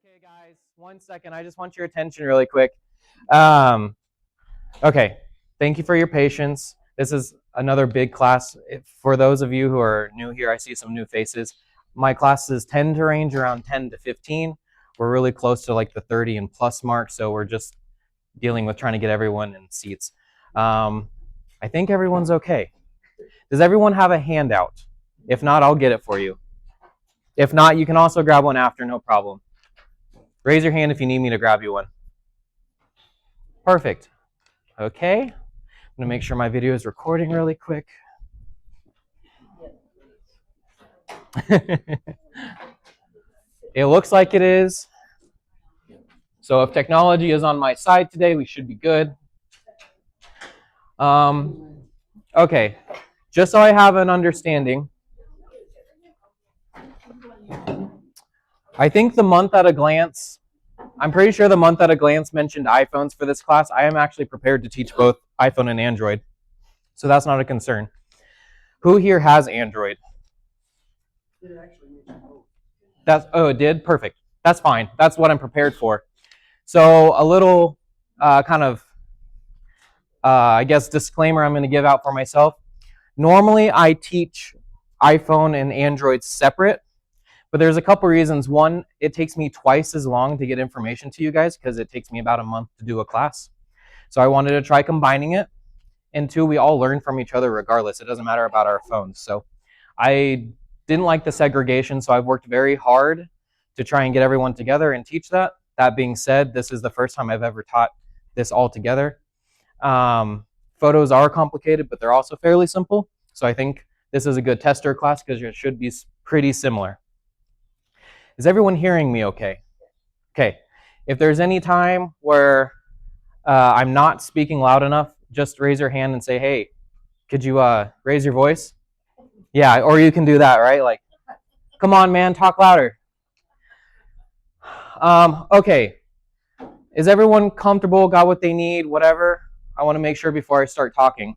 Okay, guys, 1 second. I just want your attention really quick. Okay, thank you for your patience. This is another big class. For those of you who are new here, I see some new faces. My classes tend to range around 10 to 15. We're really close to like the 30 and plus mark, so we're just dealing with trying to get everyone in seats. I think everyone's okay. Does everyone have a handout? If not, I'll get it for you. If not, you can also grab one after, no problem. Raise your hand if you need me to grab you one. Perfect. Okay. I'm going to make sure my video is recording really quick. It looks like it is. So if technology is on my side today, we should be good. Okay. Just so I have an understanding, I think the month at a glance, I'm pretty sure the month at a glance mentioned iPhones for this class. I am actually prepared to teach both iPhone and Android, so that's not a concern. Who here has Android? It did? Perfect. That's fine. That's what I'm prepared for. So a little I guess, disclaimer I'm going to give out for myself. Normally, I teach iPhone and Android separate, but there's a couple reasons. One, it takes me twice as long to get information to you guys because it takes me about a month to do a class. So I wanted to try combining it. And two, we all learn from each other regardless. It doesn't matter about our phones. So I didn't like the segregation, so I've worked very hard to try and get everyone together and teach that. That being said, this is the first time I've ever taught this all together. Photos are complicated, but they're also fairly simple. So I think this is a good tester class because it should be pretty similar. Is everyone hearing me okay? Okay. If there's any time where I'm not speaking loud enough, just raise your hand and say, hey, could you raise your voice? Yeah, or you can do that, right? Like, come on, man, talk louder. Okay. Is everyone comfortable, got what they need, whatever? I want to make sure before I start talking.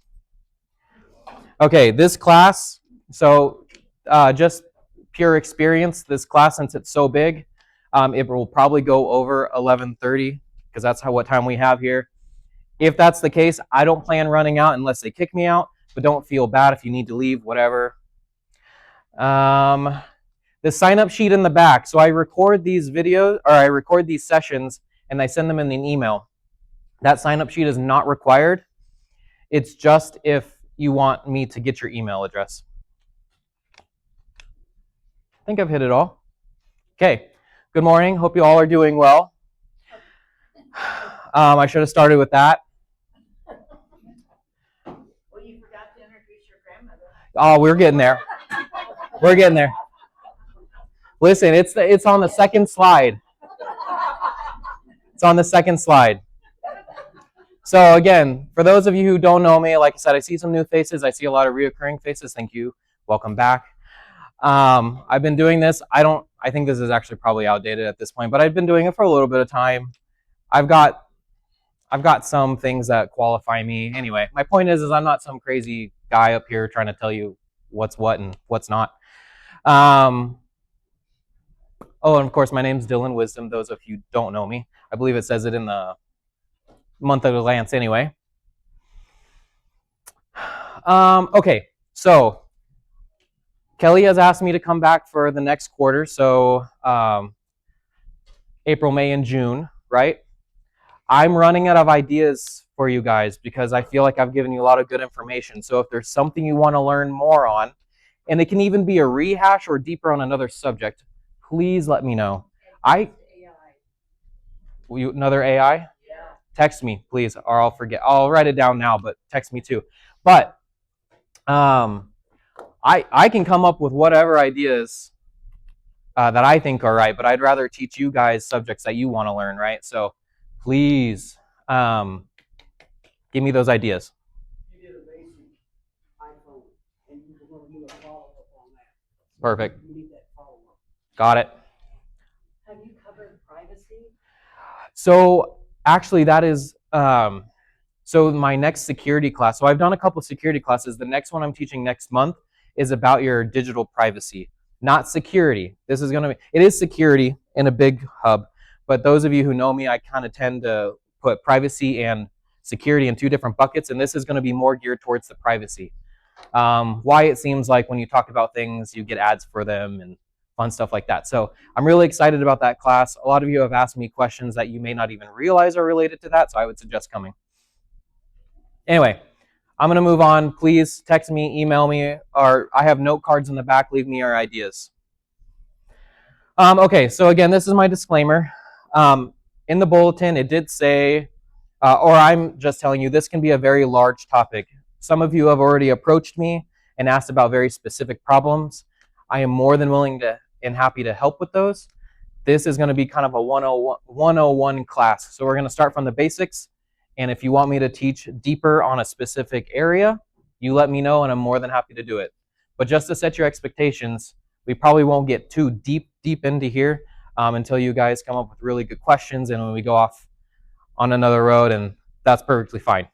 Okay, this class, so just pure experience, this class, since it's so big, it will probably go over 11:30 because that's what time we have here. If that's the case, I don't plan running out unless they kick me out, but don't feel bad if you need to leave, whatever. The sign-up sheet in the back. So I record these videos, or I record these sessions, and I send them in an email. That sign-up sheet is not required. It's just if you want me to get your email address. I think I've hit it all. Okay, good morning. Hope you all are doing well. I should have started with that. Well, you forgot to introduce your grandmother. Oh, we're getting there. We're getting there. Listen, it's on the second slide. It's on the second slide. So again, for those of you who don't know me, like I said, I see some new faces. I see a lot of reoccurring faces. Thank you. Welcome back. I've been doing this. I think this is actually probably outdated at this point, but I've been doing it for a little bit of time. I've got some things that qualify me. Anyway, my point is I'm not some crazy guy up here trying to tell you what's what and what's not. Oh, and of course, my name's Dylan Wisdom, those of you who don't know me. I believe it says it in the month at a glance anyway. Okay, so Kelly has asked me to come back for the next quarter, so April, May, and June, right? I'm running out of ideas for you guys because I feel like I've given you a lot of good information. So if there's something you want to learn more on, and it can even be a rehash or deeper on another subject, please let me know. Another AI? Yeah. Text me, please, or I'll forget. I'll write it down now, but text me too. But I can come up with whatever ideas that I think are right, but I'd rather teach you guys subjects that you want to learn, right? So please give me those ideas. You did a basic iPhone, and you're going to do a follow-up on that. Perfect. You need that follow-up. Got it. Have you covered privacy? So actually that is, so my next security class, so I've done a couple of security classes. The next one I'm teaching next month is about your digital privacy, not security. This is going to be, it is security in a big hub, but those of you who know me, I kind of tend to put privacy and security in two different buckets, and this is going to be more geared towards the privacy. Why it seems like when you talk about things, you get ads for them and fun stuff like that. So I'm really excited about that class. A lot of you have asked me questions that you may not even realize are related to that, so I would suggest coming. Anyway, I'm going to move on. Please text me, email me, or I have note cards in the back. Leave me your ideas. Okay, so again, this is my disclaimer. In the bulletin, it did say, or I'm just telling you, this can be a very large topic. Some of you have already approached me and asked about very specific problems. I am more than willing to and happy to help with those. This is going to be kind of a 101 class. So we're going to start from the basics. And if you want me to teach deeper on a specific area, you let me know and I'm more than happy to do it. But just to set your expectations, we probably won't get too deep into here until you guys come up with really good questions and when we go off on another road, and that's perfectly fine.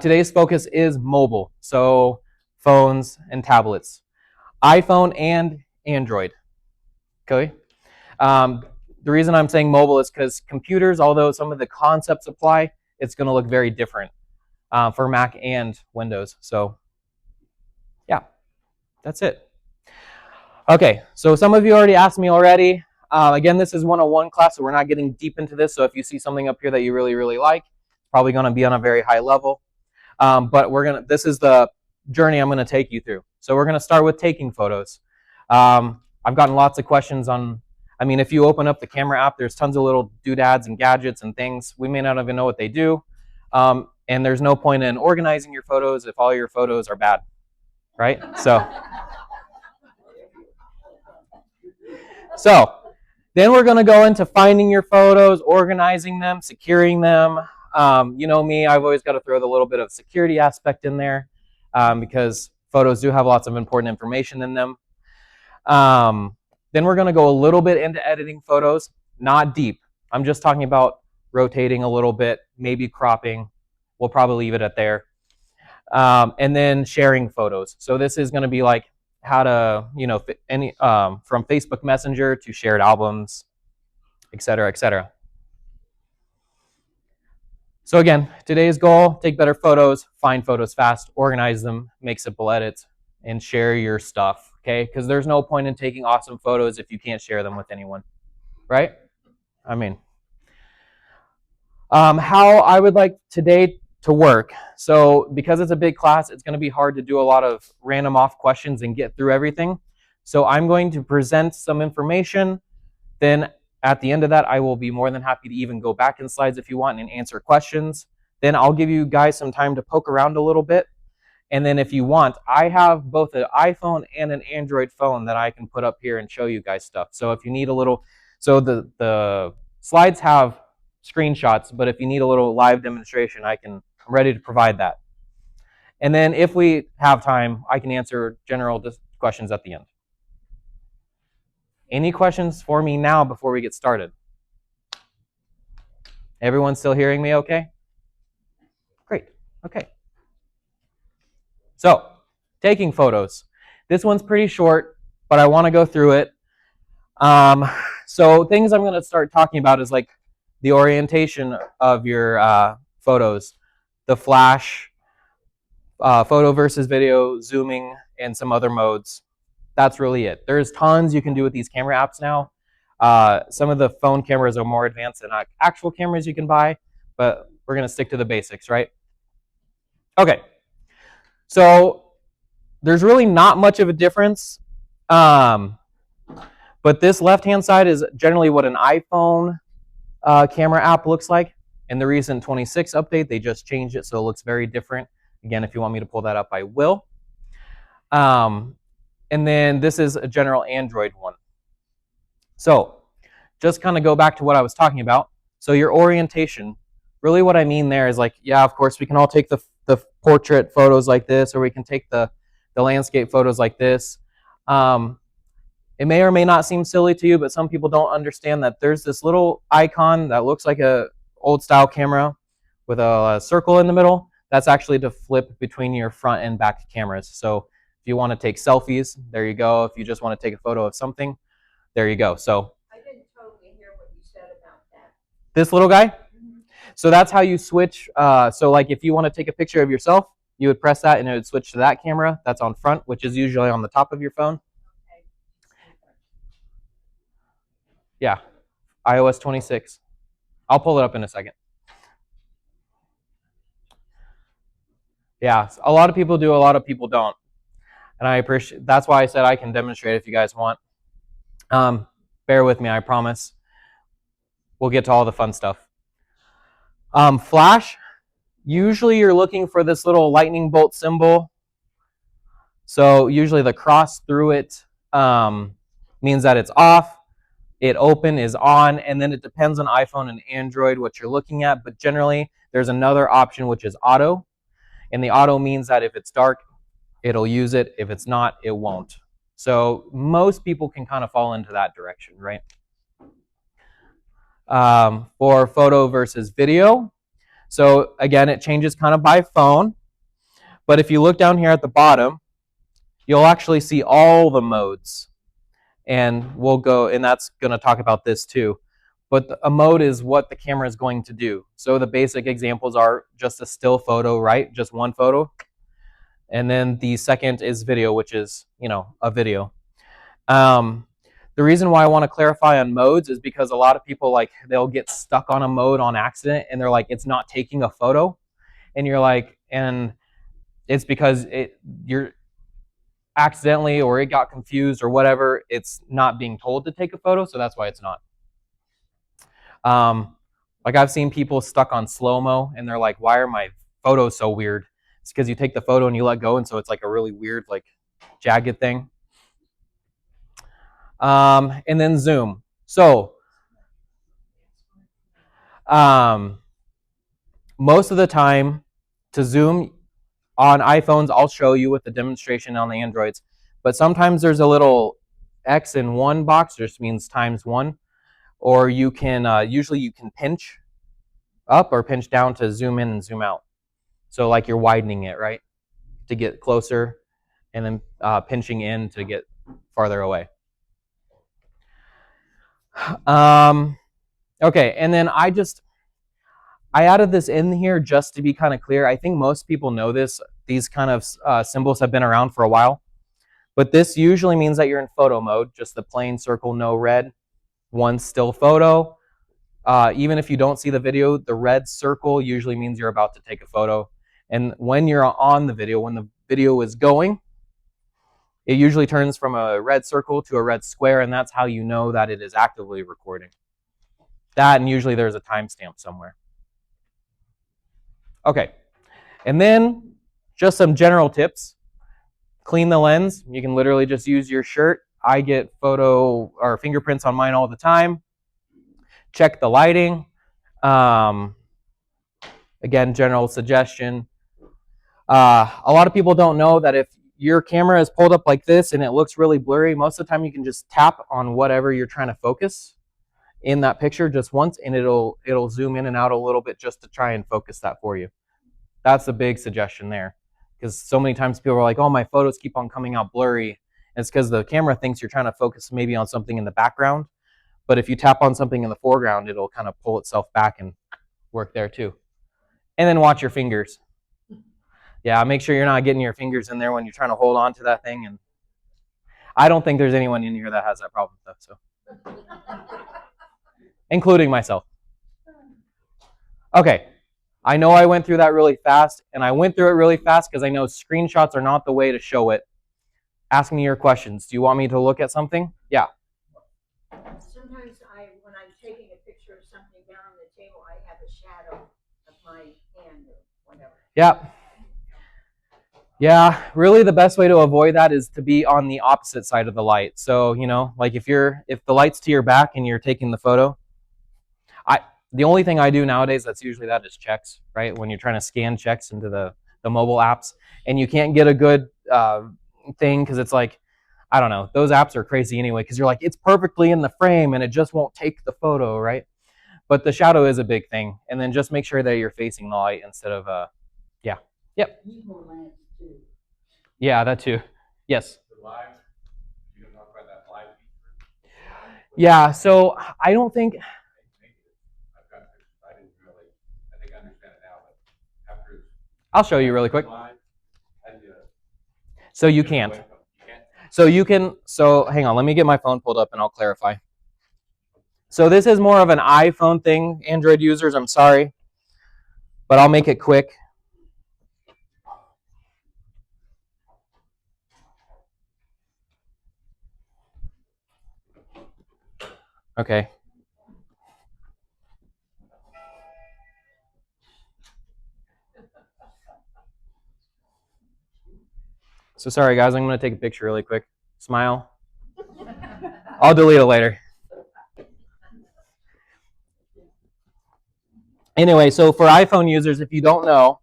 Today's focus is mobile, so phones and tablets, iPhone and Android. Okay. The reason I'm saying mobile is because computers, although some of the concepts apply, it's going to look very different for Mac and Windows. So yeah, that's it. Okay, so some of you already asked me already. Again, this is 101 class, so we're not getting deep into this. So if you see something up here that you really, really like, it's probably going to be on a very high level. But this is the journey I'm going to take you through. So we're going to start with taking photos. I've gotten lots of questions on, if you open up the camera app, there's tons of little doodads and gadgets and things. We may not even know what they do. And there's no point in organizing your photos if all your photos are bad, right? So then we're going to go into finding your photos, organizing them, securing them. You know me, I've always got to throw the little bit of security aspect in there because photos do have lots of important information in them. Then we're going to go a little bit into editing photos, not deep. I'm just talking about rotating a little bit, maybe cropping. We'll probably leave it at there. And then sharing photos. So this is going to be like how to, from Facebook Messenger to shared albums, et cetera, et cetera. So again, today's goal, take better photos, find photos fast, organize them, make simple edits, and share your stuff, okay? Because there's no point in taking awesome photos if you can't share them with anyone, right? How I would like today to work. So because it's a big class, it's going to be hard to do a lot of random off questions and get through everything. So I'm going to present some information. Then at the end of that, I will be more than happy to even go back in slides if you want and answer questions. Then I'll give you guys some time to poke around a little bit. And then if you want, I have both an iPhone and an Android phone that I can put up here and show you guys stuff. So if you need a little, so the slides have screenshots, but if you need a little live demonstration, I'm ready to provide that. And then if we have time, I can answer general questions at the end. Any questions for me now before we get started? Everyone still hearing me okay? Great, okay. So, taking photos. This one's pretty short, but I want to go through it. So things I'm going to start talking about is like the orientation of your photos, the flash, photo versus video, zooming, and some other modes. That's really it. There's tons you can do with these camera apps now. Some of the phone cameras are more advanced than actual cameras you can buy, but we're going to stick to the basics, right? Okay. So there's really not much of a difference. But this left-hand side is generally what an iPhone camera app looks like. In the recent 26 update, they just changed it so it looks very different. Again, if you want me to pull that up, I will. And then this is a general Android one. So just kind of go back to what I was talking about. So your orientation, really what I mean there is like, yeah, of course, we can all take the portrait photos like this, or we can take the landscape photos like this. It may or may not seem silly to you, but some people don't understand that there's this little icon that looks like a old style camera with a circle in the middle. That's actually to flip between your front and back cameras. So if you want to take selfies, there you go. If you just want to take a photo of something, there you go. So I didn't totally hear what This little guy. So that's how you switch. So like if you want to take a picture of yourself, you would press that and it would switch to that camera that's on front, which is usually on the top of your phone. Yeah, iOS 26. I'll pull it up in a second. Yeah, a lot of people do, a lot of people don't. And I appreciate, that's why I said I can demonstrate if you guys want. Bear with me, I promise. We'll get to all the fun stuff. Flash, usually you're looking for this little lightning bolt symbol. So usually the cross through it means that it's off. It open is on, and then it depends on iPhone and Android what you're looking at, but generally there's another option which is auto, and the auto means that if it's dark, it'll use it. If it's not, it won't. So most people can kind of fall into that direction, right? For photo versus video, so again, it changes kind of by phone, but if you look down here at the bottom, you'll actually see all the modes. And we'll go, and that's going to talk about this too. But a mode is what the camera is going to do. So the basic examples are just a still photo, right? Just one photo. And then the second is video, which is, a video. The reason why I want to clarify on modes is because a lot of people, they'll get stuck on a mode on accident and they're like, it's not taking a photo. And you're like, and it's because you're accidentally, or it got confused or whatever, it's not being told to take a photo, so that's why it's not. I've seen people stuck on slow-mo and they're like, why are my photos so weird? It's because you take the photo and you let go, and so it's like a really weird, jagged thing. And then zoom. So most of the time to zoom on iPhones, I'll show you with the demonstration on the Androids, but sometimes there's a little X in one box, just means times one, or you can, usually you can pinch up or pinch down to zoom in and zoom out. So like you're widening it, right? To get closer, and then pinching in to get farther away. Okay, and then I added this in here just to be kind of clear. I think most people know this. These kind of symbols have been around for a while. But this usually means that you're in photo mode, just the plain circle, no red, one still photo. Even if you don't see the video, the red circle usually means you're about to take a photo. And when you're on the video, when the video is going, it usually turns from a red circle to a red square, and that's how you know that it is actively recording. That, and usually there's a timestamp somewhere. Okay, and then just some general tips. Clean the lens. You can literally just use your shirt. I get photo or fingerprints on mine all the time. Check the lighting. Again, general suggestion. A lot of people don't know that if your camera is pulled up like this and it looks really blurry, most of the time you can just tap on whatever you're trying to focus in that picture just once, and it'll zoom in and out a little bit just to try and focus that for you. That's a big suggestion there, because so many times people are like, oh, my photos keep on coming out blurry. And it's because the camera thinks you're trying to focus maybe on something in the background, but if you tap on something in the foreground, it'll kind of pull itself back and work there too. And then watch your fingers. Yeah, make sure you're not getting your fingers in there when you're trying to hold on to that thing. And I don't think there's anyone in here that has that problem, though, so. Including myself. Okay, I know I went through that really fast, and I went through it really fast because I know screenshots are not the way to show it. Ask me your questions. Do you want me to look at something? Yeah. Sometimes when I'm taking a picture of something down on the table, I have a shadow of my hand or whatever. Yeah. Yeah, really the best way to avoid that is to be on the opposite side of the light. So, like if the light's to your back and you're taking the photo, the only thing I do nowadays that's usually that is checks, right? When you're trying to scan checks into the mobile apps, and you can't get a good thing because it's like, I don't know, those apps are crazy anyway, because you're like, it's perfectly in the frame and it just won't take the photo, right? But the shadow is a big thing. And then just make sure that you're facing the light instead of, yeah. Yep. Yeah, that too. Yes. You can talk about that live feature. Yeah, so I don't think. I've got I'll show you really quick. Live, how do you- So you get can't. away from it? You can't? So you can, so hang on, let me get my phone pulled up and I'll clarify. So this is more of an iPhone thing, Android users, I'm sorry, but I'll make it quick. Okay. So sorry guys, I'm gonna take a picture really quick. Smile. I'll delete it later. Anyway, so for iPhone users, if you don't know,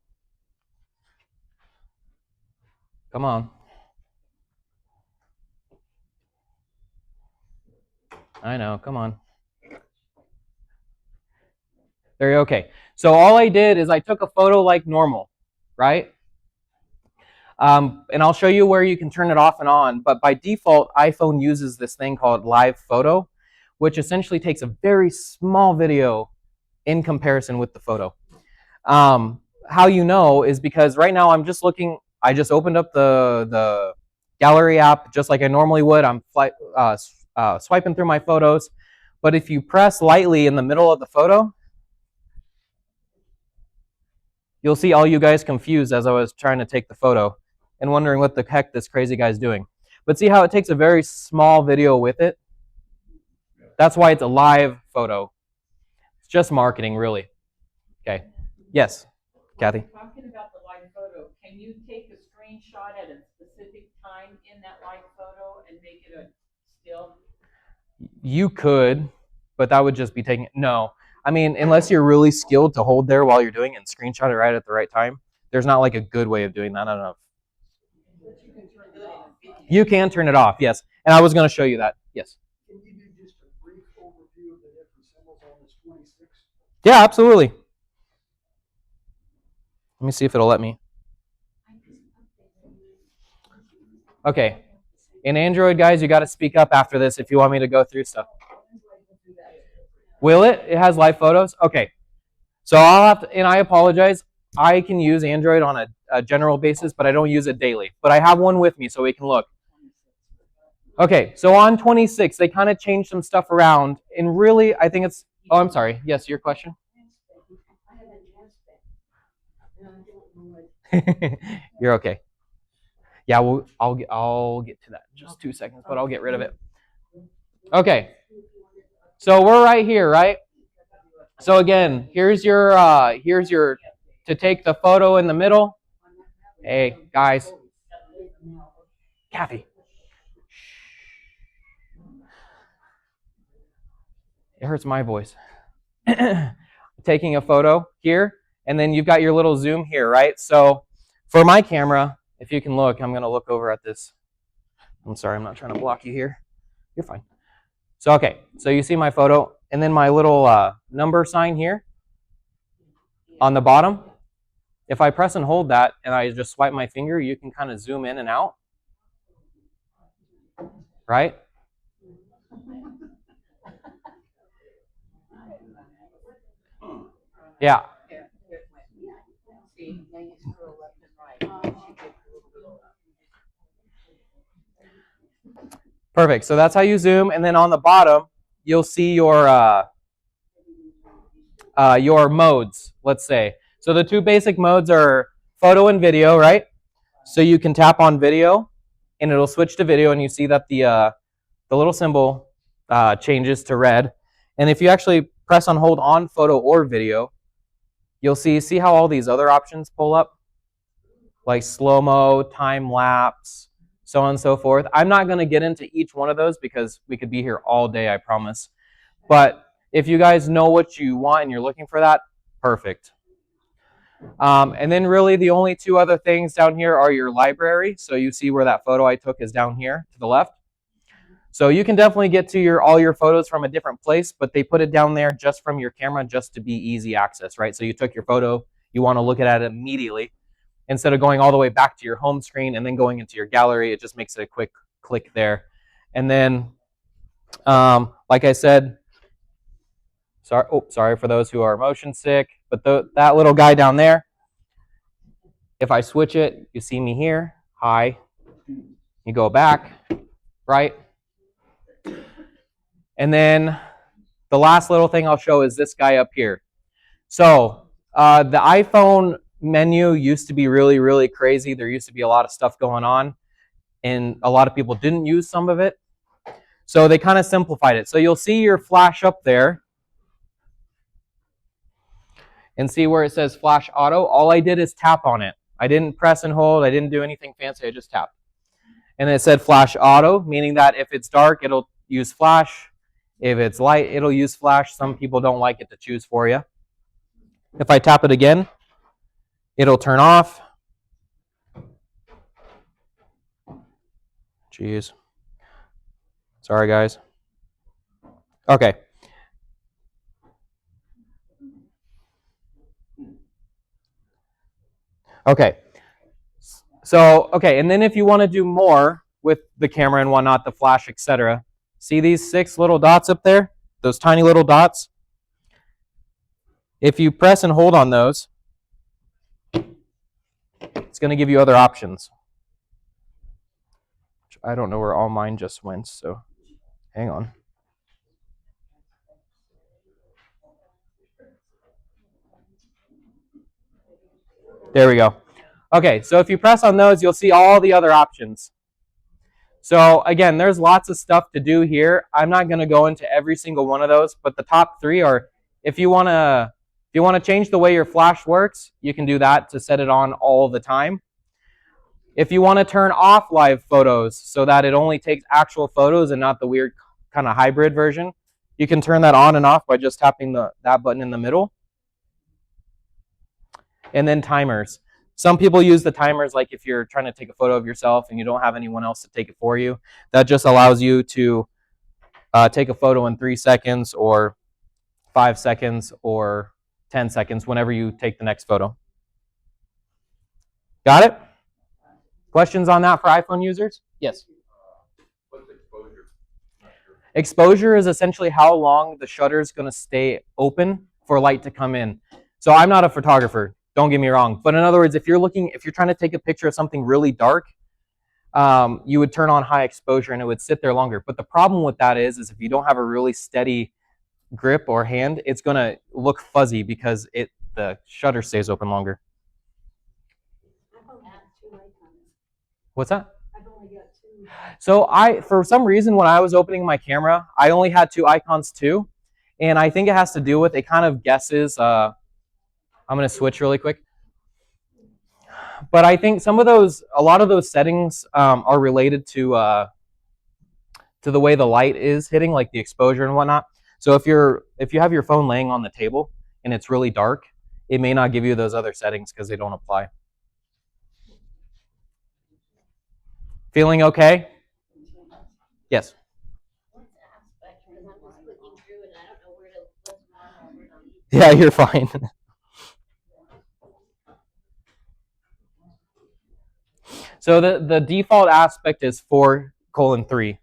come on. I know, come on. There you go, okay. So all I did is I took a photo like normal, right? And I'll show you where you can turn it off and on, but by default, iPhone uses this thing called Live Photo, which essentially takes a very small video in comparison with the photo. How you know is because right now I'm just looking, I just opened up the gallery app just like I normally would. I'm swiping through my photos, but if you press lightly in the middle of the photo, you'll see all you guys confused as I was trying to take the photo and wondering what the heck this crazy guy's doing. But see how it takes a very small video with it? That's why it's a live photo. It's just marketing, really. Okay. Yes, Kathy. Talking about the live photo, can you take a screenshot at a specific time in that live photo and make it a still? You could, but that would just be taking, no. I mean, unless you're really skilled to hold there while you're doing it and screenshot it right at the right time, there's not like a good way of doing that. I don't know. You can turn it off, yes. And I was going to show you that, yes. Can you do just a brief overview of the different symbols on this 26? Yeah, absolutely. Let me see if it'll let me. Okay. In Android, guys, you got to speak up after this if you want me to go through stuff. Will it? It has live photos? Okay. So I'll have to, and I apologize. I can use Android on a general basis, but I don't use it daily. But I have one with me so we can look. Okay, so on 26, they kind of changed some stuff around. And really, I think it's, oh, I'm sorry. Yes, your question? You're okay. Yeah, well, I'll get to that in just 2 seconds, but I'll get rid of it. Okay. So we're right here, right? So again, here's your to take the photo in the middle. Hey, guys. Kathy. It hurts my voice. Taking a photo here, and then you've got your little zoom here, right? So for my camera, if you can look, I'm going to look over at this. I'm sorry, I'm not trying to block you here. You're fine. So, okay, so you see my photo, and then my little number sign here on the bottom. If I press and hold that, and I just swipe my finger, you can kind of zoom in and out, right? Yeah. Perfect. So that's how you zoom, and then on the bottom, you'll see your modes. Let's say. So the two basic modes are photo and video, right? So you can tap on video, and it'll switch to video, and you see that the little symbol changes to red. And if you actually press on hold on photo or video, you'll see how all these other options pull up, like slow-mo, time-lapse, so on and so forth. I'm not going to get into each one of those because we could be here all day, I promise. But if you guys know what you want and you're looking for that, perfect. And then really the only two other things down here are your library. So you see where that photo I took is down here to the left. So you can definitely get to all your photos from a different place, but they put it down there just from your camera just to be easy access, right? So you took your photo, you want to look at it immediately. Instead of going all the way back to your home screen and then going into your gallery, it just makes it a quick click there. And then, like I said, sorry for those who are motion sick, but that little guy down there, If I switch it, you see me here, hi. You go back, right? And then the last little thing I'll show is this guy up here. So the iPhone menu used to be really, really crazy. There used to be a lot of stuff going on, and a lot of people didn't use some of it. So they kind of simplified it. So you'll see your flash up there and see where it says flash auto. All I did is tap on it. I didn't press and hold. I didn't do anything fancy. I just tapped. And it said flash auto, meaning that if it's dark, it'll use flash. If it's light, it'll use flash. Some people don't like it to choose for you. If I tap it again, it'll turn off. Jeez. Sorry, guys. Okay. Okay. So, okay, and then if you want to do more with the camera and whatnot, the flash, etc., see these 6 little dots up there? Those tiny little dots? If you press and hold on those, it's going to give you other options. I don't know where all mine just went, so hang on. There we go. Okay, so if you press on those, you'll see all the other options. So again, there's lots of stuff to do here. I'm not going to go into every single one of those, but the top 3 are, if you want to change the way your flash works, you can do that to set it on all the time. If you want to turn off live photos so that it only takes actual photos and not the weird kind of hybrid version, you can turn that on and off by just tapping that button in the middle. And then timers. Some people use the timers like if you're trying to take a photo of yourself and you don't have anyone else to take it for you. That just allows you to take a photo in 3 seconds or 5 seconds or 10 seconds whenever you take the next photo. Got it? Questions on that for iPhone users? Yes. What's exposure? Not sure. Exposure is essentially how long the shutter is going to stay open for light to come in. So I'm not a photographer. Don't get me wrong. But in other words, if you're trying to take a picture of something really dark, you would turn on high exposure and it would sit there longer. But the problem with that is if you don't have a really steady grip or hand, it's going to look fuzzy because the shutter stays open longer. What's that? I've only got 2. So for some reason, when I was opening my camera, I only had 2 icons too. And I think it has to do with, it kind of guesses, I'm going to switch really quick. But I think a lot of those settings are related to the way the light is hitting, like the exposure and whatnot. So if you have your phone laying on the table and it's really dark, it may not give you those other settings because they don't apply. Feeling okay? Yes. What's aspect? Because I'm just looking through and I don't know what's normal. Yeah, you're fine. So the default aspect is 4:3.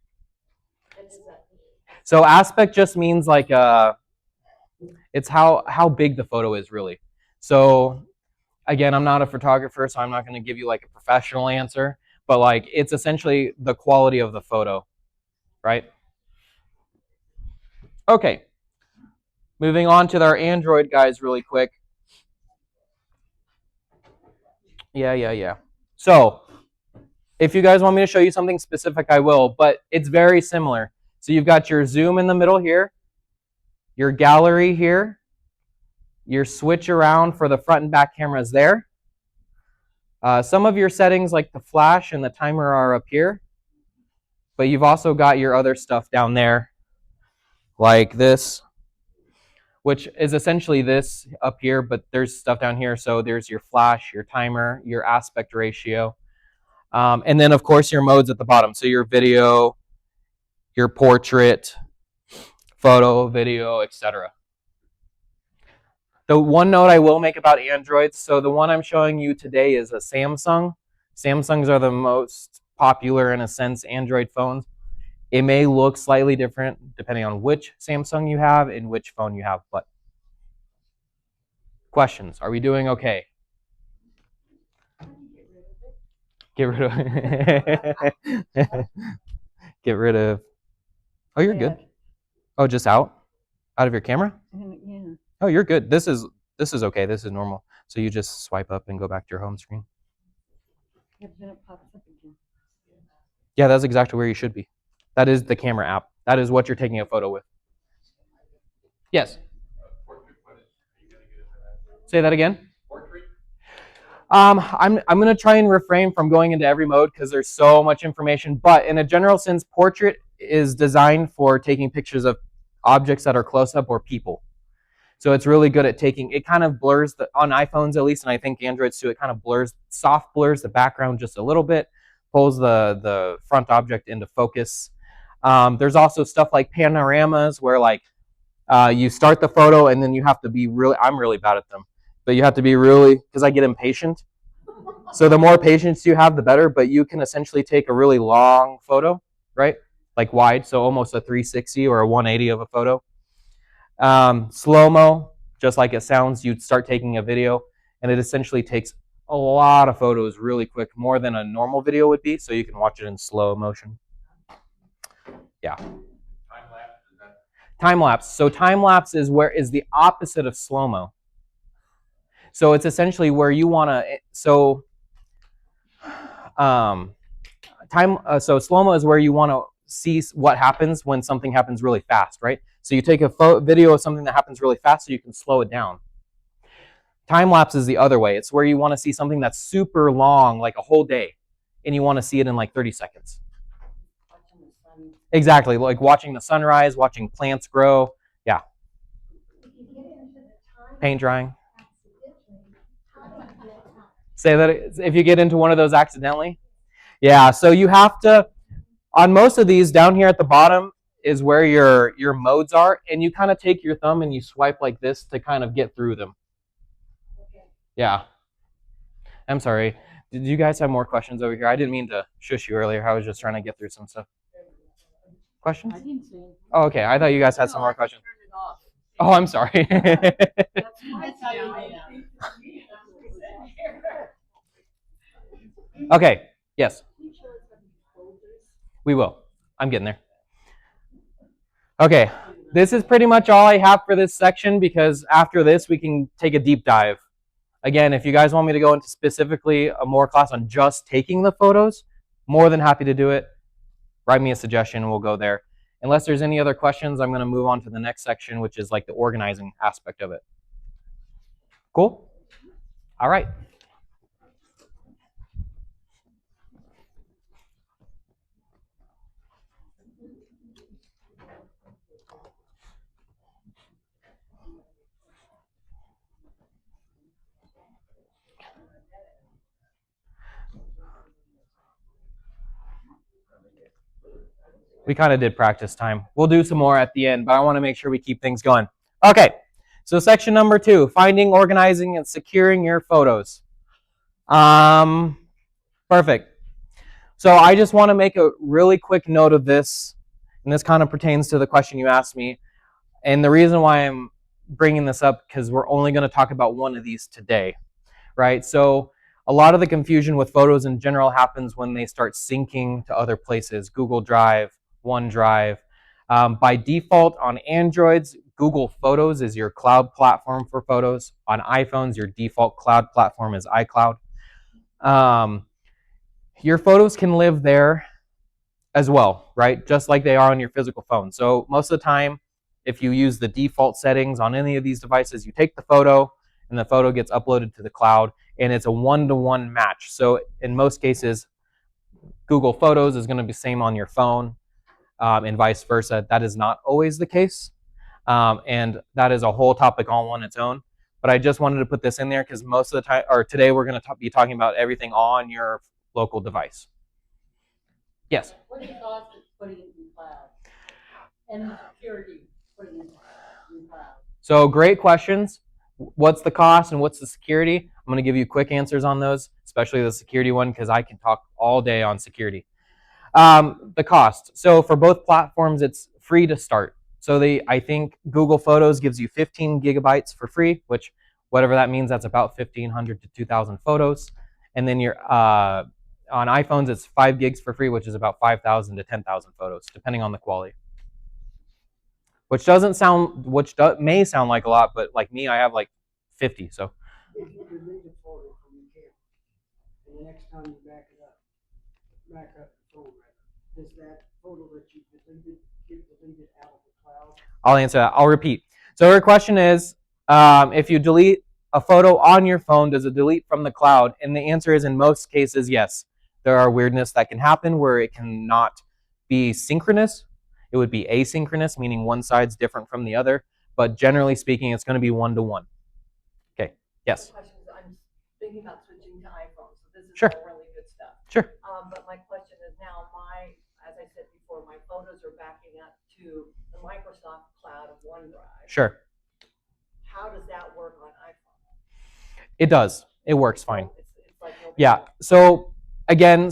So aspect just means like it's how big the photo is really. So again, I'm not a photographer, so I'm not going to give you like a professional answer, but like it's essentially the quality of the photo, right? Okay. Moving on to our Android guys really quick. Yeah. So if you guys want me to show you something specific, I will, but it's very similar. So you've got your zoom in the middle here, your gallery here, your switch around for the front and back cameras there. Some of your settings like the flash and the timer are up here, but you've also got your other stuff down there like this, which is essentially this up here, but there's stuff down here. So there's your flash, your timer, your aspect ratio, and then of course your modes at the bottom. So your video, your portrait, photo, video, etc. The one note I will make about Androids, so the one I'm showing you today is a Samsung. Samsungs are the most popular, in a sense, Android phones. It may look slightly different depending on which Samsung you have and which phone you have, but questions? Are we doing okay? Get rid of. Get rid of. Oh, you're good. Oh, just out of your camera. Yeah. Oh, you're good. This is okay. This is normal. So you just swipe up and go back to your home screen. Then it pops up again. Yeah, that's exactly where you should be. That is the camera app. That is what you're taking a photo with. Yes. Portrait footage, are you gonna get into that? Say that again. Portrait? I'm gonna try and refrain from going into every mode because there's so much information. But in a general sense, portrait is designed for taking pictures of objects that are close up or people. So it's really good at taking. It kind of blurs on iPhones at least, and I think Androids too. It kind of soft blurs the background just a little bit, pulls the front object into focus. There's also stuff like panoramas where like you start the photo and then you have to be really. I'm really bad at them, but you have to be really because I get impatient. So the more patience you have, the better. But you can essentially take a really long photo, right? Like wide, so almost a 360 or a 180 of a photo. Slow-mo, just like it sounds, you'd start taking a video, and it essentially takes a lot of photos really quick, more than a normal video would be, so you can watch it in slow motion. Yeah. Time-lapse, is that? Time-lapse. So time-lapse is the opposite of slow-mo. So it's essentially where you want to. So so slow-mo is where you want to see what happens when something happens really fast, right? So you take a video of something that happens really fast so you can slow it down. Time-lapse is the other way. It's where you want to see something that's super long, like a whole day, and you want to see it in like 30 seconds. Exactly, like watching the sunrise, watching plants grow. Yeah. Paint drying. Say that if you get into one of those accidentally. Yeah, so you have to, on most of these, down here at the bottom is where your modes are, and you kind of take your thumb and you swipe like this to kind of get through them. Yeah. I'm sorry. Did you guys have more questions over here? I didn't mean to shush you earlier. I was just trying to get through some stuff. Questions? I didn't see anything. Oh, okay. I thought you guys had some more questions. Turn it off. Oh, I'm sorry. That's how you do it. Okay. Yes. We will. I'm getting there. Okay. This is pretty much all I have for this section because after this we can take a deep dive. Again, if you guys want me to go into specifically a more class on just taking the photos, more than happy to do it. Write me a suggestion and we'll go there. Unless there's any other questions, I'm going to move on to the next section, which is like the organizing aspect of it. Cool? All right. We kind of did practice time. We'll do some more at the end, but I want to make sure we keep things going. Okay, so section number 2, finding, organizing, and securing your photos. Perfect. So I just want to make a really quick note of this, and this kind of pertains to the question you asked me. And the reason why I'm bringing this up, because we're only going to talk about one of these today, right? So a lot of the confusion with photos in general happens when they start syncing to other places, Google Drive, OneDrive. By default on Androids, Google Photos is your cloud platform for photos. On iPhones, your default cloud platform is iCloud. Your photos can live there as well, right? Just like they are on your physical phone. So most of the time, if you use the default settings on any of these devices, you take the photo and the photo gets uploaded to the cloud and it's a one-to-one match. So in most cases, Google Photos is going to be same on your phone and vice versa. That is not always the case. And that is a whole topic all on its own. But I just wanted to put this in there because most of the time, or today, we're going to be talking about everything on your local device. Yes? What do you cost of putting it in cloud? And the security putting it in cloud? So great questions. What's the cost and what's the security? I'm going to give you quick answers on those, especially the security one, because I can talk all day on security. The cost. So for both platforms, it's free to start. So I think Google Photos gives you 15 gigabytes for free, which whatever that means, that's about 1,500 to 2,000 photos. And then your On iPhones, it's 5 gigs for free, which is about 5,000 to 10,000 photos, depending on the quality. Which may sound like a lot, but like me, I have like 50. So If you delete a photo from your camera, and the next time you back up the phone rather, does that photo that you deleted get deleted out of the cloud? I'll answer that. I'll repeat. So her question is, if you delete a photo on your phone, does it delete from the cloud? And the answer is, in most cases, yes. There are weirdness that can happen where it cannot be synchronous. It would be asynchronous, meaning one side's different from the other. But generally speaking, it's going to be one-to-one. Okay. Yes. Questions. I'm thinking about switching to iPhone, so this is Sure. all really good stuff. Sure. But my question is now, as I said before, my photos are backing up to the Microsoft Cloud of OneDrive. Sure. How does that work on iPhone? It does. It works fine. It's like no big Yeah. deal. So again,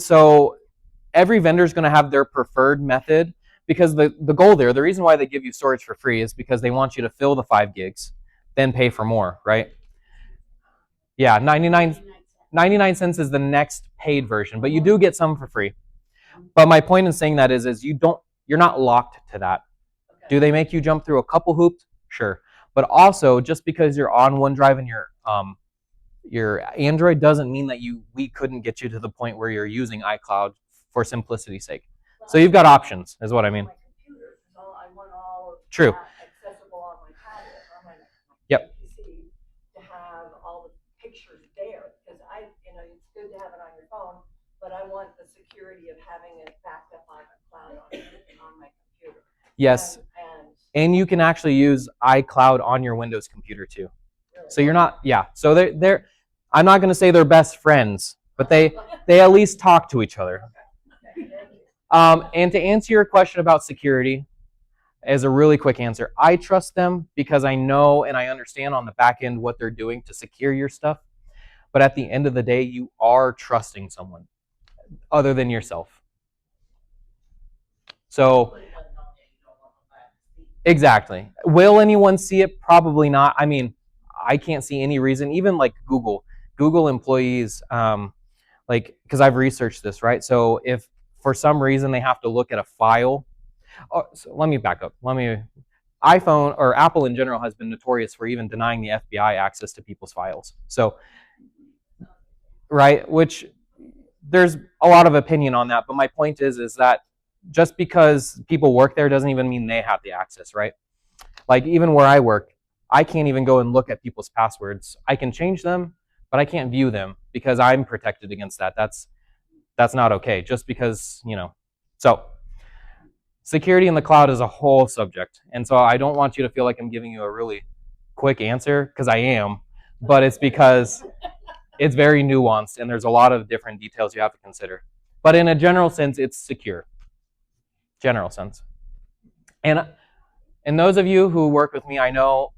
every vendor is going to have their preferred method, because the goal there, the reason why they give you storage for free is because they want you to fill the 5 gigs, then pay for more, right? Yeah, 99 cents is the next paid version, but you do get some for free. But my point in saying that is you're not locked to that. Okay. Do they make you jump through a couple hoops? Sure. But also, just because you're on OneDrive and your Android doesn't mean that we couldn't get you to the point where you're using iCloud for simplicity's sake. So you've got options, is what I mean. My computer, so I want all of True. that accessible on my tablet or my Yep. PC to have all the pictures there, because it's good to have it on your phone, but I want the security of having it backed up on the cloud on my computer. Yes. And you can actually use iCloud on your Windows computer too. Really, So you're not, yeah. So they're I'm not going to say they're best friends, but they at least talk to each other. okay, thank you. And to answer your question about security, as a really quick answer, I trust them because I know and I understand on the back end what they're doing to secure your stuff. But at the end of the day, you are trusting someone other than yourself. So exactly. Will anyone see it? Probably not. I mean, I can't see any reason, even like Google employees, because I've researched this, right? So if for some reason they have to look at a file, so let me back up. iPhone or Apple in general has been notorious for even denying the FBI access to people's files. So, right, which there's a lot of opinion on that, but my point is that just because people work there doesn't even mean they have the access, right? Like even where I work, I can't even go and look at people's passwords. I can change them, but I can't view them because I'm protected against that. That's not okay. Just because, So security in the cloud is a whole subject. And so I don't want you to feel like I'm giving you a really quick answer, because I am, but it's because it's very nuanced and there's a lot of different details you have to consider. But in a general sense, it's secure. General sense. And those of you who work with me, I know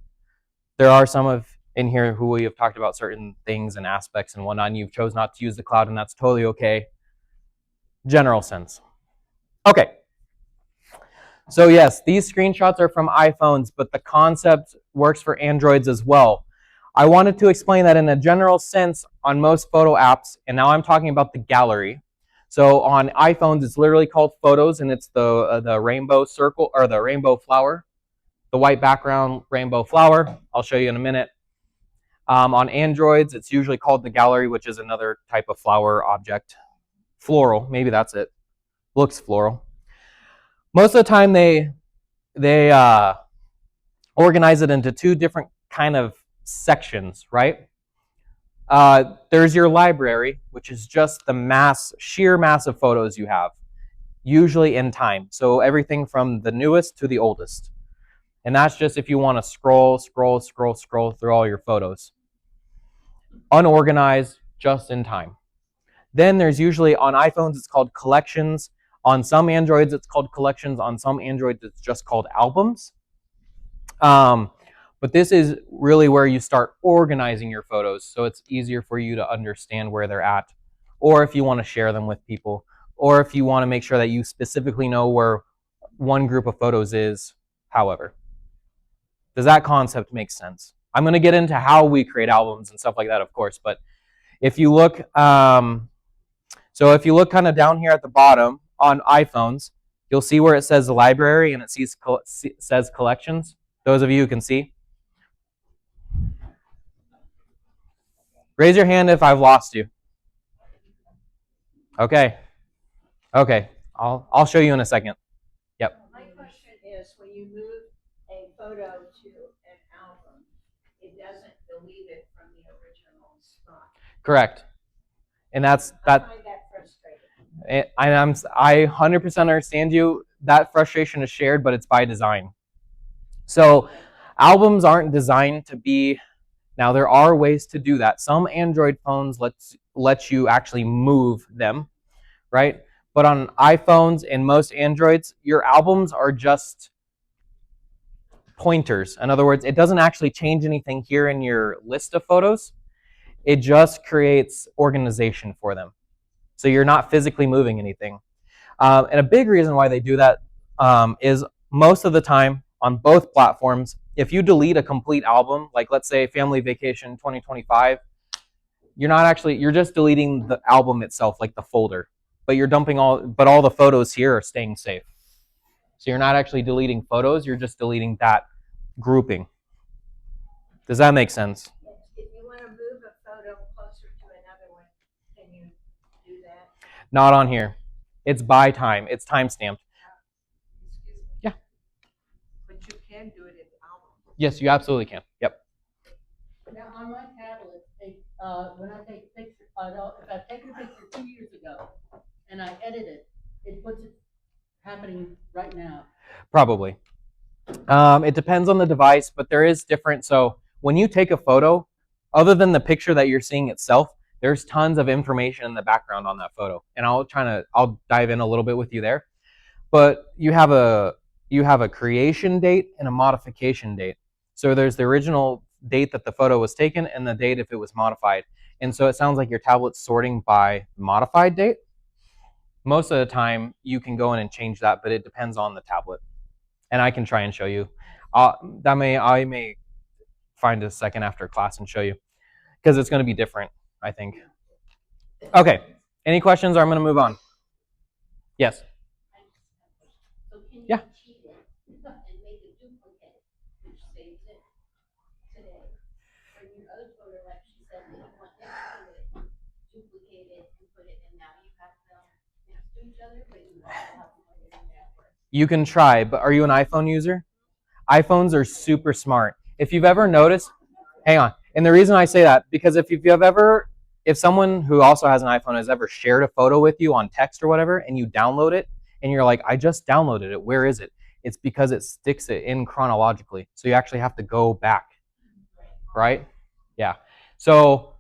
there are some in here who we have talked about certain things and aspects and whatnot, and you've chose not to use the cloud, and that's totally okay. General sense. Okay. So yes, these screenshots are from iPhones, but the concept works for Androids as well. I wanted to explain that in a general sense on most photo apps, and now I'm talking about the gallery. So on iPhones, it's literally called Photos, and it's the rainbow circle or the rainbow flower, the white background rainbow flower. I'll show you in a minute. On Androids, it's usually called the gallery, which is another type of flower object. Floral, maybe that's it. Looks floral. Most of the time, they organize it into two different kind of sections, right? There's your library, which is just the sheer mass of photos you have, usually in time. So everything from the newest to the oldest. And that's just if you want to scroll through all your photos. Unorganized, just in time. Then there's usually, on iPhones, it's called collections. On some Androids, it's called collections. On some Androids, it's just called albums. But this is really where you start organizing your photos, so it's easier for you to understand where they're at, or if you want to share them with people, or if you want to make sure that you specifically know where one group of photos is, however. Does that concept make sense? I'm going to get into how we create albums and stuff like that, of course, but if you look, so So if you look kind of down here at the bottom on iPhones, you'll see where it says library and it says collections. Those of you who can see. Raise your hand if I've lost you. Okay. Okay. I'll show you in a second. Yep. My question is, when you move a photo to an album, it doesn't delete it from the original spot. Correct. And that's I that. find that frustrating. I 100% understand you. That frustration is shared, but it's by design. So albums aren't designed to be. Now there are ways to do that. Some Android phones let you actually move them, right? But on iPhones and most Androids, your albums are just pointers. In other words, it doesn't actually change anything here in your list of photos. It just creates organization for them. So you're not physically moving anything. And a big reason why they do that is most of the time on both platforms, if you delete a complete album, like let's say Family Vacation 2025, you're just deleting the album itself, like the folder, but you're dumping all the photos here are staying safe. So you're not actually deleting photos, you're just deleting that grouping. Does that make sense? If you want to move a photo closer to another one, can you do that? Not on here. It's by time. It's time stamped. Excuse me. Yeah. But you can do it in the album. Yes, you absolutely can. Yep. Now, on my tablet, when I take a picture, if I've taken a picture 2 years ago and I edit it, it puts it happening right now. Probably. It depends on the device, but there is different. So when you take a photo, other than the picture that you're seeing itself, there's tons of information in the background on that photo. And I'll dive in a little bit with you there. But you have a creation date and a modification date. So there's the original date that the photo was taken and the date if it was modified. And so it sounds like your tablet's sorting by modified date. Most of the time you can go in and change that, but it depends on the tablet. And I can try and show you. I may find a second after class and show you because it's going to be different, I think. Okay. Any questions or I'm going to move on? Yes. So can you Yeah. cheat it and make a duplicate, which saves it today? Or your other photo, like she said, that you want next to it, duplicate it and put it in, now you have them next to each other, but you also have to put it in there first. You can try, but are you an iPhone user? iPhones are super smart. If you've ever noticed, hang on. And the reason I say that, because if someone who also has an iPhone has ever shared a photo with you on text or whatever, and you download it, and you're like, I just downloaded it, where is it? It's because it sticks it in chronologically. So you actually have to go back, right? Yeah. So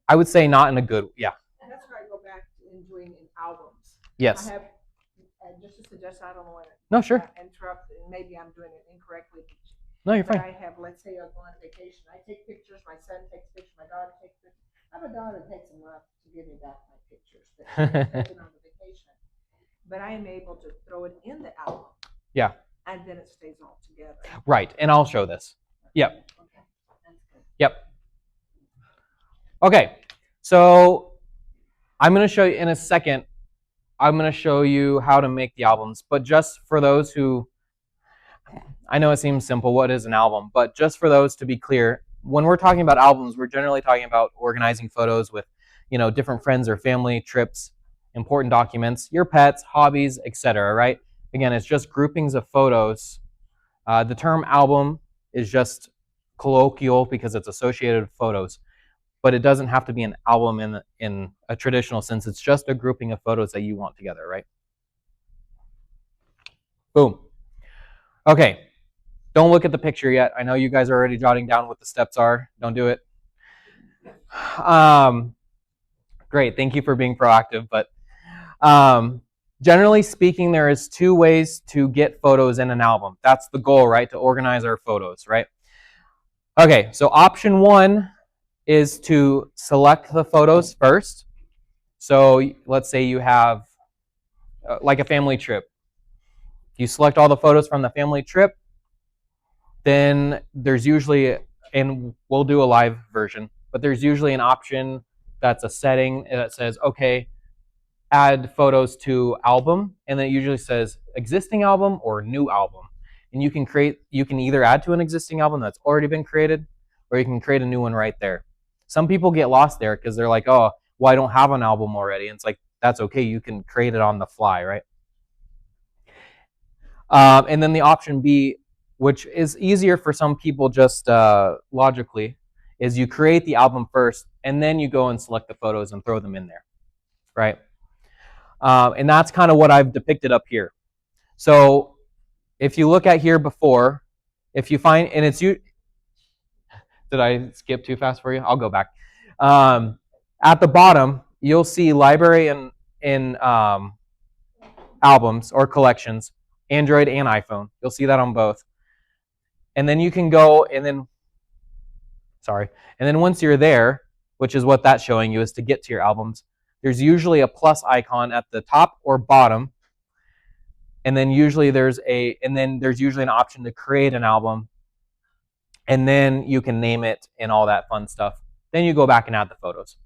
I would say not in a good, yeah. And that's where I go back to in doing in albums. Yes. I have, just a suggestion, I don't want to No, sure. interrupt, and maybe I'm doing it incorrectly. No, you're But fine. I have, let's say I go on vacation, I take pictures, my son takes pictures, my daughter takes pictures. I have a daughter that takes them up to give me back my pictures that she's taken on the vacation. But I am able to throw it in the album. Yeah. And then it stays all together. Right. And I'll show this. Yep. Okay, that's good. Yep. Okay. So I'm going to show you in a second. I'm going to show you how to make the albums. But just for those who, I know it seems simple, what is an album? But just for those to be clear, when we're talking about albums, we're generally talking about organizing photos with, different friends or family, trips, important documents, your pets, hobbies, etc. Right? Again, it's just groupings of photos. The term album is just colloquial because it's associated with photos, but it doesn't have to be an album in a traditional sense. It's just a grouping of photos that you want together, right? Boom. Okay. Don't look at the picture yet. I know you guys are already jotting down what the steps are. Don't do it. Great. Thank you for being proactive. But generally speaking, there is 2 ways to get photos in an album. That's the goal, right? To organize our photos, right? Okay. So option 1 is to select the photos first. So let's say you have like a family trip. You select all the photos from the family trip. Then there's usually, and we'll do a live version, but there's usually an option that's a setting that says, okay, add photos to album, and then it usually says existing album or new album. And you can either add to an existing album that's already been created, or you can create a new one right there. Some people get lost there because they're like, oh, well, I don't have an album already. And it's like, that's okay. You can create it on the fly, right? And then the option B, which is easier for some people just logically, is you create the album first, and then you go and select the photos and throw them in there, right? And that's kind of what I've depicted up here. So if you look at here before, if you find, and it's you, did I skip too fast for you? I'll go back. At the bottom, you'll see library in albums or collections, Android and iPhone. You'll see that on both. And then you can go and then once you're there, which is what that's showing you, is to get to your albums, there's usually a plus icon at the top or bottom. And then usually there's usually an option to create an album. And then you can name it and all that fun stuff. Then you go back and add the photos.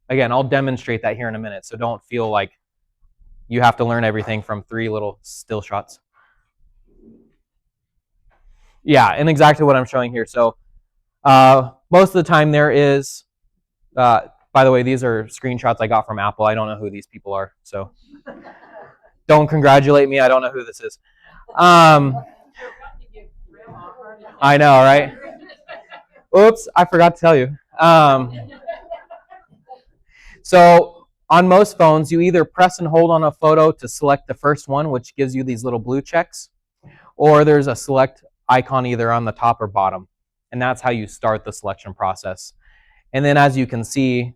Again, I'll demonstrate that here in a minute, so don't feel like you have to learn everything from 3 little still shots. Yeah, and exactly what I'm showing here. So most of the time there is, by the way, these are screenshots I got from Apple. I don't know who these people are, so don't congratulate me. I don't know who this is. I know, right? Oops, I forgot to tell you. So on most phones, you either press and hold on a photo to select the first one, which gives you these little blue checks, or there's a select icon either on the top or bottom. And that's how you start the selection process. And then as you can see,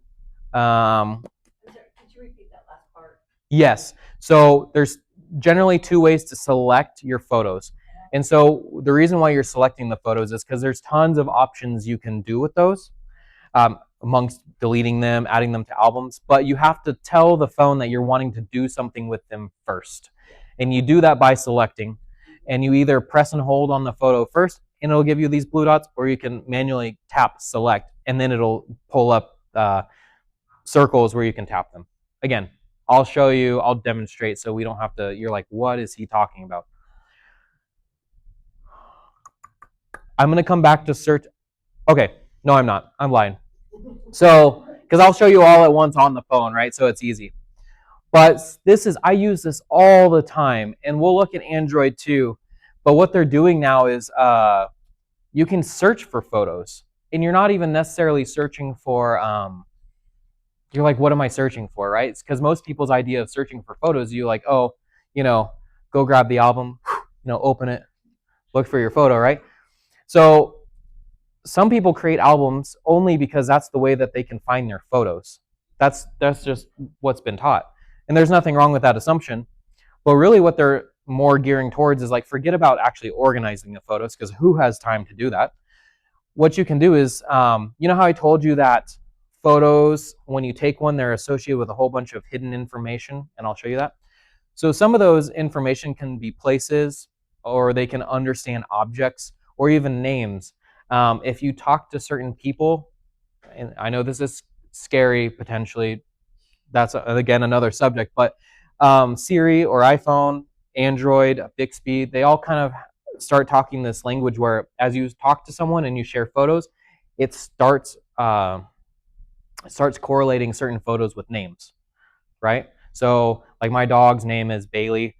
Could you repeat that last part? yes. So there's generally 2 ways to select your photos. And so the reason why you're selecting the photos is because there's tons of options you can do with those, amongst deleting them, adding them to albums. But you have to tell the phone that you're wanting to do something with them first. And you do that by selecting. And you either press and hold on the photo first, and it'll give you these blue dots, or you can manually tap select, and then it'll pull up circles where you can tap them. Again, I'll show you, I'll demonstrate so we don't have to, you're like, what is he talking about? I'm going to come back to search. Okay, no, I'm not. I'm lying. So, because I'll show you all at once on the phone, right? So it's easy. But I use this all the time, and we'll look at Android too. But what they're doing now is you can search for photos, and you're not even necessarily searching for, you're like, what am I searching for, right? It's because most people's idea of searching for photos, you like, oh, go grab the album, open it, look for your photo, right? So some people create albums only because that's the way that they can find their photos. That's just what's been taught. And there's nothing wrong with that assumption. But really what they're more gearing towards is like, forget about actually organizing the photos, because who has time to do that? What you can do is, you know how I told you that photos, when you take one, they're associated with a whole bunch of hidden information, and I'll show you that. So some of those information can be places, or they can understand objects, or even names. If you talk to certain people, and I know this is scary potentially, that's again another subject, but Siri or iPhone, Android, Bixby, they all kind of start talking this language where as you talk to someone and you share photos, it starts correlating certain photos with names, right? So like my dog's name is Bailey.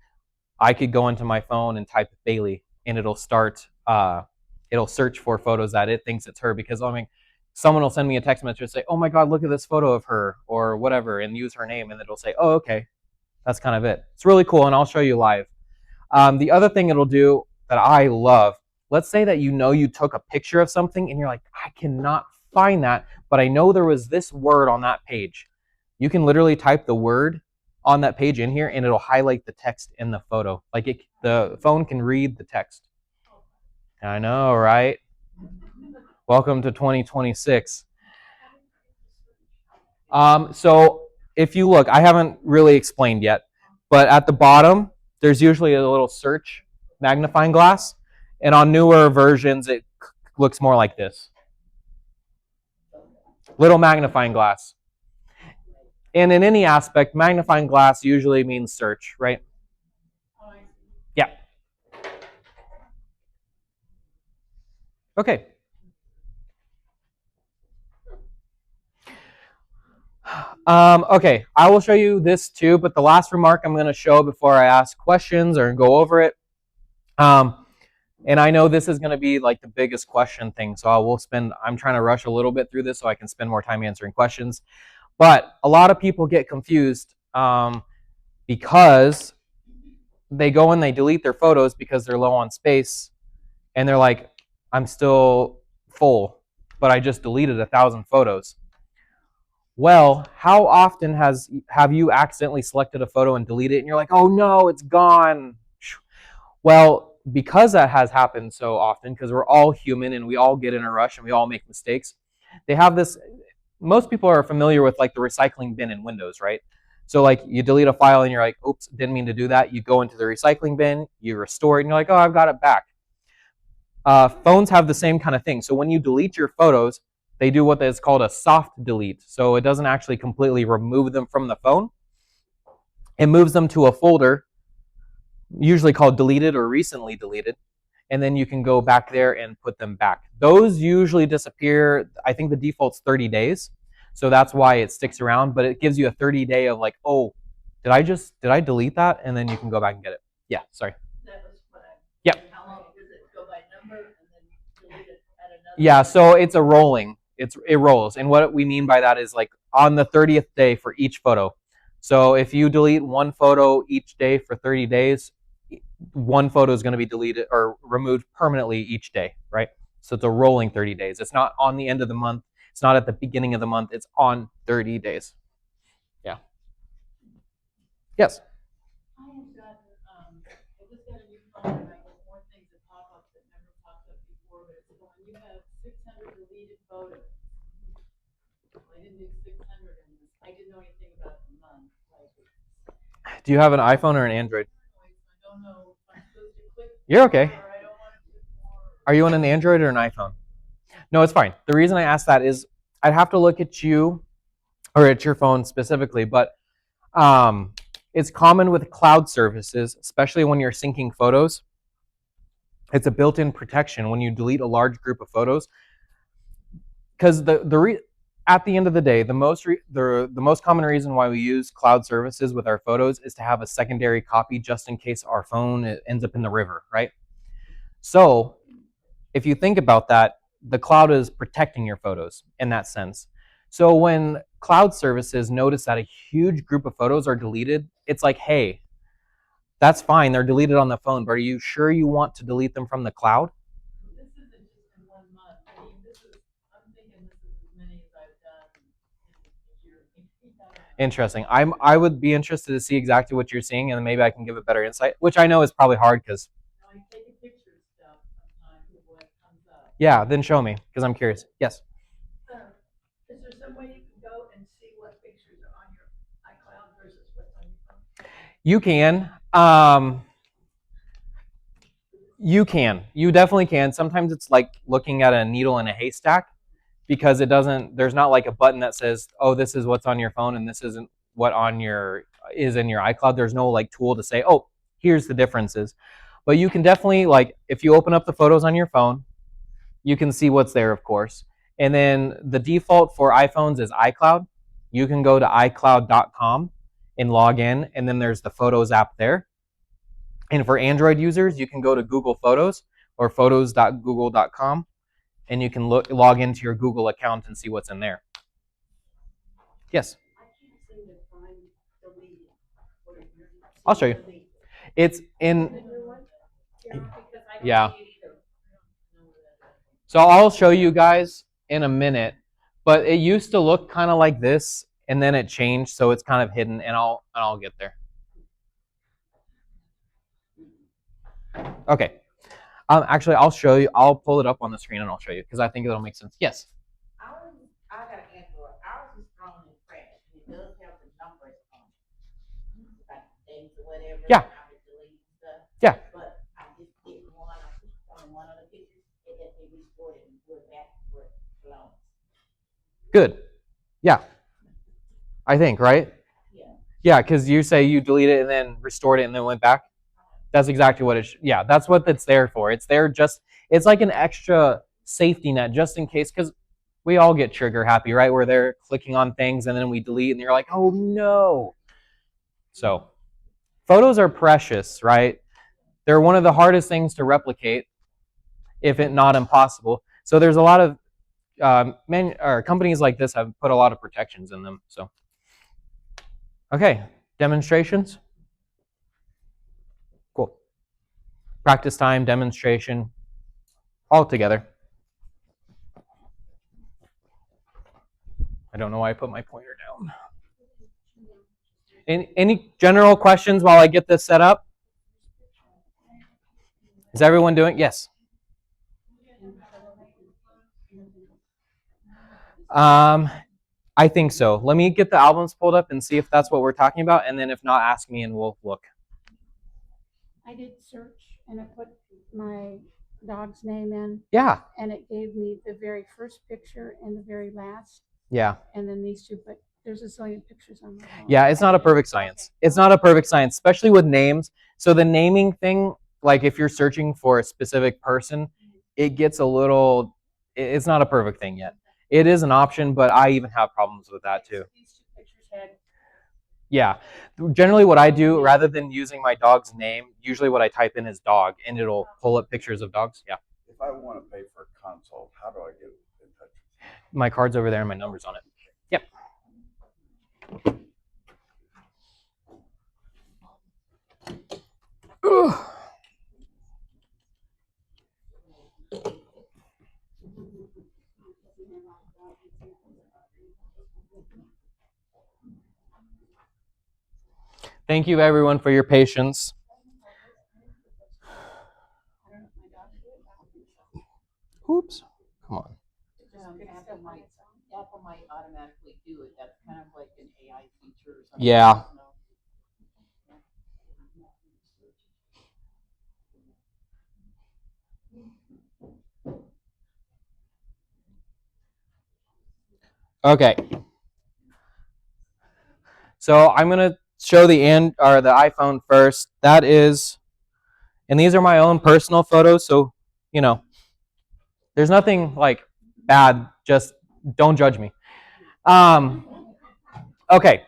I could go into my phone and type Bailey, and it'll search for photos that it thinks it's her, because someone will send me a text message and say, oh my God, look at this photo of her or whatever, and use her name, and it'll say, oh, okay, that's kind of it. It's really cool, and I'll show you live. The other thing it'll do that I love, let's say that you took a picture of something and you're like, I cannot find that, but I know there was this word on that page. You can literally type the word on that page in here, and it'll highlight the text in the photo. Like the phone can read the text. I know, right? Welcome to 2026. So if you look, I haven't really explained yet, but at the bottom, there's usually a little search magnifying glass. And on newer versions, it looks more like this. Little magnifying glass. And in any aspect, magnifying glass usually means search, right? Oh, I see. Yeah. Okay. Okay, I will show you this too, but the last remark I'm going to show before I ask questions or go over it. And I know this is going to be like the biggest question thing, so I'm trying to rush a little bit through this so I can spend more time answering questions. But a lot of people get confused because they go and they delete their photos because they're low on space, and they're like, I'm still full, but I just deleted 1,000 photos. Well, how often have you accidentally selected a photo and deleted it and you're like, oh no, it's gone? Well, because that has happened so often, because we're all human and we all get in a rush and we all make mistakes, they have this, most people are familiar with like the recycling bin in Windows, right? So like you delete a file and you're like, oops, didn't mean to do that. You go into the recycling bin, you restore it, and you're like, oh, I've got it back. Phones have the same kind of thing. So when you delete your photos, they do what is called a soft delete. So it doesn't actually completely remove them from the phone. It moves them to a folder, usually called deleted or recently deleted, and then you can go back there and put them back. Those usually disappear. I think the default's 30 days. So that's why it sticks around, but it gives you a 30-day of like, oh, did I delete that? And then you can go back and get it. Yeah, sorry. That was what I. Yep. How long does it go by number and then delete it at another? Yeah, so it's a rolling. It rolls. And what we mean by that is like on the 30th day for each photo. So if you delete one photo each day for 30 days, one photo is going to be deleted or removed permanently each day, right? So it's a rolling 30 days. It's not on the end of the month. It's not at the beginning of the month. It's on 30 days. Yeah. Yes. I have got, I just got a new phone and I get more things that pop up that never popped up before, but it's going, you have 600 deleted photos. Well, I didn't do 600 in this, I didn't know anything about the month, like, Do you have an iPhone or an Android? I don't know if I'm supposed to click. You're okay. Or I don't want to click more. Are you on an Android or an iPhone? No, it's fine. The reason I asked that is I'd have to look at you or at your phone specifically, but it's common with cloud services, especially when you're syncing photos. It's a built-in protection when you delete a large group of photos, because at the end of the day, the most common reason why we use cloud services with our photos is to have a secondary copy just in case our phone ends up in the river, right? So if you think about that, the cloud is protecting your photos in that sense. So when cloud services notice that a huge group of photos are deleted, it's like, hey, that's fine, they're deleted on the phone, but are you sure you want to delete them from the cloud? This isn't just in 1 month, I mean, I'm thinking this is as many as I've done in a year. Interesting. I would be interested to see exactly what you're seeing, and then maybe I can give a better insight, which I know is probably hard because. I take a picture of stuff sometimes of what comes up. Yeah, then show me because I'm curious. Yes. Is there some way you can go and see what pictures are on your iCloud versus what's on your phone? You can. You can. You definitely can. Sometimes it's like looking at a needle in a haystack because there's not like a button that says, oh, this is what's on your phone and this isn't what is in your iCloud. There's no like tool to say, oh, here's the differences. But you can definitely, like, if you open up the photos on your phone, you can see what's there, of course. And then the default for iPhones is iCloud. You can go to iCloud.com and log in, and then there's the Photos app there. And for Android users, you can go to Google Photos or photos.google.com, and you can log into your Google account and see what's in there. Yes? I can't seem to find deleted. I'll show you. It's in. Because I don't Yeah. see it either. So I'll show you guys in a minute, but it used to look kind of like this, and then it changed, so it's kind of hidden, and I'll get there. Okay. Actually, I'll show you. I'll pull it up on the screen and I'll show you because I think it'll make sense. Yes. I got an Android. Ours is thrown in trash. It does have the numbers on it, like days or whatever. Yeah. I would delete stuff. Yeah. But I just didn't want to put on one of the pictures and then they restored it and put it back where it belongs. Good. Yeah. I think, right? Yeah. Yeah, because you say you deleted it and then restored it and then went back. That's exactly what yeah, that's what it's there for. It's there it's like an extra safety net just in case, because we all get trigger happy, right? Where they're clicking on things and then we delete and you're like, oh no. So photos are precious, right? They're one of the hardest things to replicate, if it not impossible. So there's a lot of companies like this have put a lot of protections in them. So, okay, demonstrations. Cool. Practice time, demonstration, all together. I don't know why I put my pointer down. Any general questions while I get this set up? Is everyone doing? Yes. I think so. Let me get the albums pulled up and see if that's what we're talking about, and then if not, ask me and we'll look. I did search and I put my dog's name in. Yeah. And it gave me the very first picture and the very last. Yeah. And then these two, but there's a zillion pictures on my phone. Yeah, it's not a perfect science. It's not a perfect science, especially with names. So the naming thing, like if you're searching for a specific person, it gets a little, it's not a perfect thing yet. It is an option, but I even have problems with that too. These two pictures had Yeah. Generally what I do, rather than using my dog's name, usually what I type in is dog, and it'll pull up pictures of dogs. Yeah. If I want to pay for a consult, how do I get in touch? My card's over there and my number's on it. Yep. Ugh. Thank you, everyone, for your patience. Oops. Come on. Apple might automatically do it. That's kind of like an AI feature or something. Yeah. Okay. So I'm gonna show the iPhone first. That is, and these are my own personal photos. So there's nothing like bad. Just don't judge me. Okay.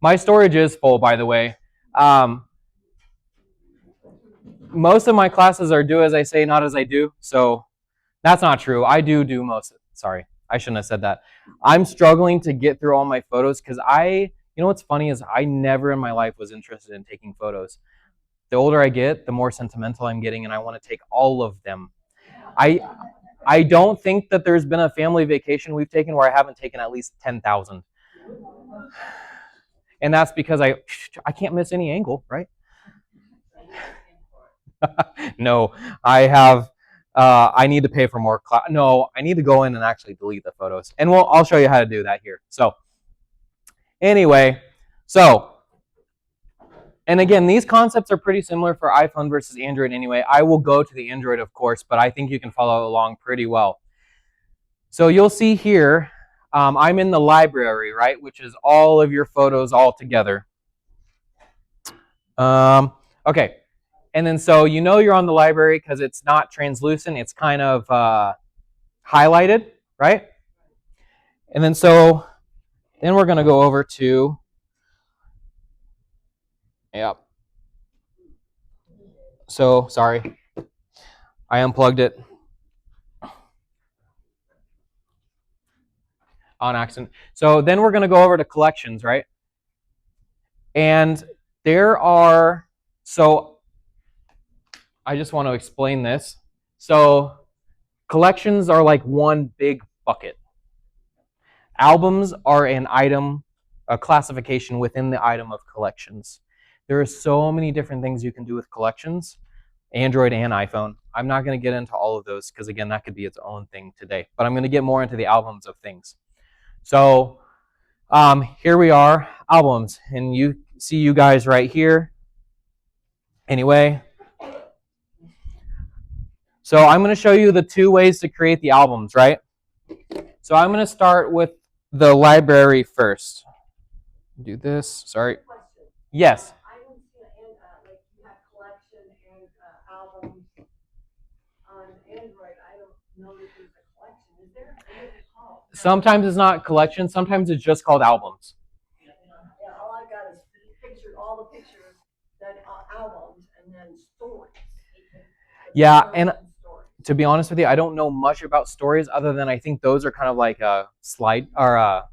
My storage is full, by the way. Most of my classes are do as I say, not as I do. So that's not true. I do most of it. Sorry, I shouldn't have said that. I'm struggling to get through all my photos because what's funny is I never in my life was interested in taking photos. The older I get, the more sentimental I'm getting, and I want to take all of them. I don't think that there's been a family vacation we've taken where I haven't taken at least 10,000. And that's because I can't miss any angle, right? No, I have. I need to pay for more class. No, I need to go in and actually delete the photos, and I'll show you how to do that here. So, anyway, and again, these concepts are pretty similar for iPhone versus Android. Anyway, I will go to the Android, of course, but I think you can follow along pretty well. So you'll see here, I'm in the library, right, which is all of your photos all together. Okay. And then so you're on the library because it's not translucent. It's kind of highlighted, right? And then then we're going to go over to, yep. So, sorry. I unplugged it on accident. So then we're going to go over to collections, right? And I just want to explain this. So collections are like one big bucket. Albums are an item, a classification within the item of collections. There are so many different things you can do with collections, Android and iPhone. I'm not going to get into all of those because, again, that could be its own thing today. But I'm going to get more into the albums of things. So here we are, albums. And you see you guys right here. Anyway, so I'm going to show you the two ways to create the albums, right? So I'm going to start with the library first. Do this. Sorry. Question. Yes. I don't see like you have collection and albums on Android. I don't know that there's a collection. Is there? What is it called? Sometimes it's not collection. Sometimes it's just called albums. Yeah, all I've got is all the pictures, then albums, and then stories. Yeah, and to be honest with you, I don't know much about stories other than I think those are kind of like slide or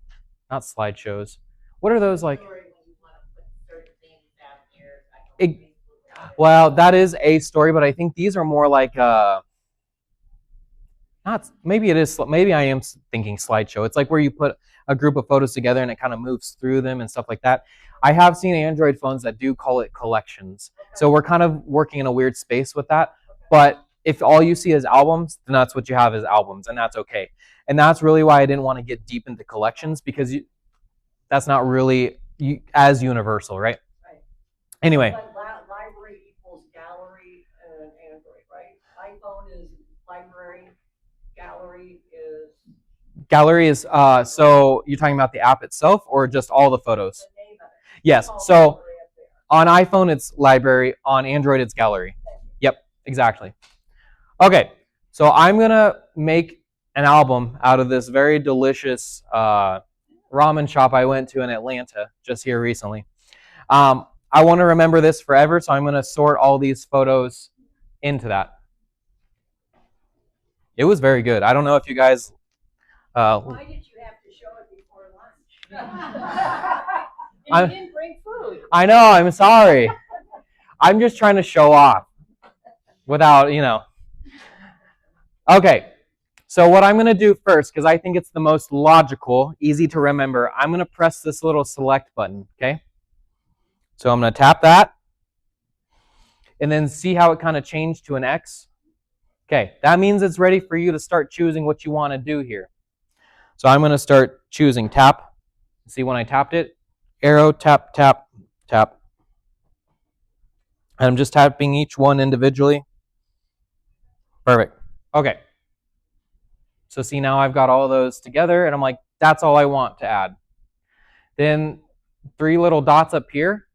not slideshows. What are those like? Well, that is a story, but I think these are more like not. Maybe it is. Maybe I am thinking slideshow. It's like where you put a group of photos together and it kind of moves through them and stuff like that. I have seen Android phones that do call it collections. So we're kind of working in a weird space with that. But if all you see is albums, then that's what you have is albums, and that's okay. And that's really why I didn't want to get deep into collections because that's not really as universal, right? Right. Anyway. But library equals gallery and Android, right? iPhone is library, gallery is. So you're talking about the app itself or just all the photos? The name of it. Yes. It's So called library up there. on iPhone it's library, on Android it's gallery. Yep, exactly. Okay, so I'm gonna make an album out of this very delicious ramen shop I went to in Atlanta just here recently. I want to remember this forever, so I'm gonna sort all these photos into that. It was very good. I don't know if you guys. Why did you have to show it before lunch? And you didn't bring food. I know. I'm sorry. I'm just trying to show off without, Okay, so what I'm going to do first, because I think it's the most logical, easy to remember, I'm going to press this little select button, okay? So I'm going to tap that, and then see how it kind of changed to an X? Okay, that means it's ready for you to start choosing what you want to do here. So I'm going to start choosing tap. See when I tapped it? Arrow, tap, tap, tap. And I'm just tapping each one individually. Perfect. Okay. So see, now I've got all those together, and I'm like, that's all I want to add. Then 3 little dots up here.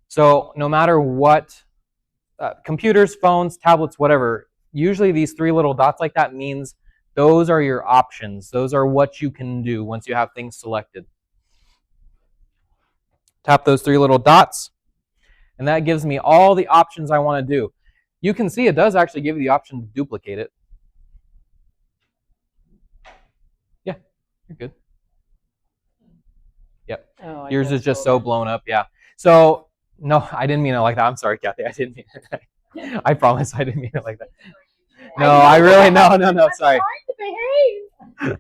So no matter what, computers, phones, tablets, whatever, usually these 3 little dots like that means those are your options. Those are what you can do once you have things selected. Tap those 3 little dots, and that gives me all the options I want to do. You can see it does actually give you the option to duplicate it. Yeah, you're good. Yep. Oh, Yours is just so blown up, yeah. So, no, I didn't mean it like that. I'm sorry, Kathy. I didn't mean it. I promise I didn't mean it like that. No, I really, no, sorry. I'm trying to behave.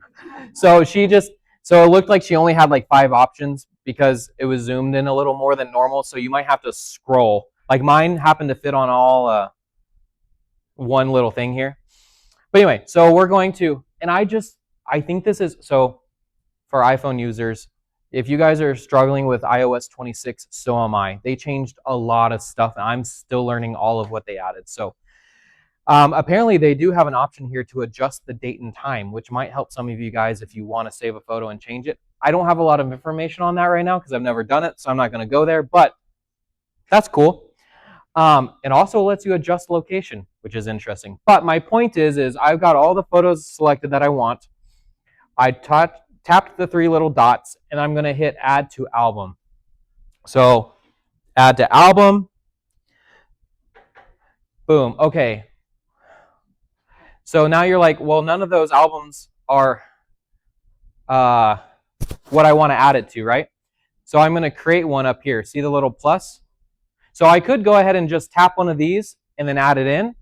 So it looked like she only had like 5 options because it was zoomed in a little more than normal. So you might have to scroll. Like mine happened to fit on all one little thing here. But anyway, so we're going to, and I think this is, so for iPhone users, if you guys are struggling with iOS 26, so am I. They changed a lot of stuff, and I'm still learning all of what they added. So apparently they do have an option here to adjust the date and time, which might help some of you guys if you want to save a photo and change it. I don't have a lot of information on that right now because I've never done it, so I'm not going to go there, but that's cool. And also lets you adjust location, which is interesting. But my point is I've got all the photos selected that I want. I tapped the 3 little dots, and I'm going to hit add to album. So add to album. Boom. Okay. So now you're like, well, none of those albums are what I want to add it to, right? So I'm going to create one up here. See the little plus? So I could go ahead and just tap one of these and then add it in.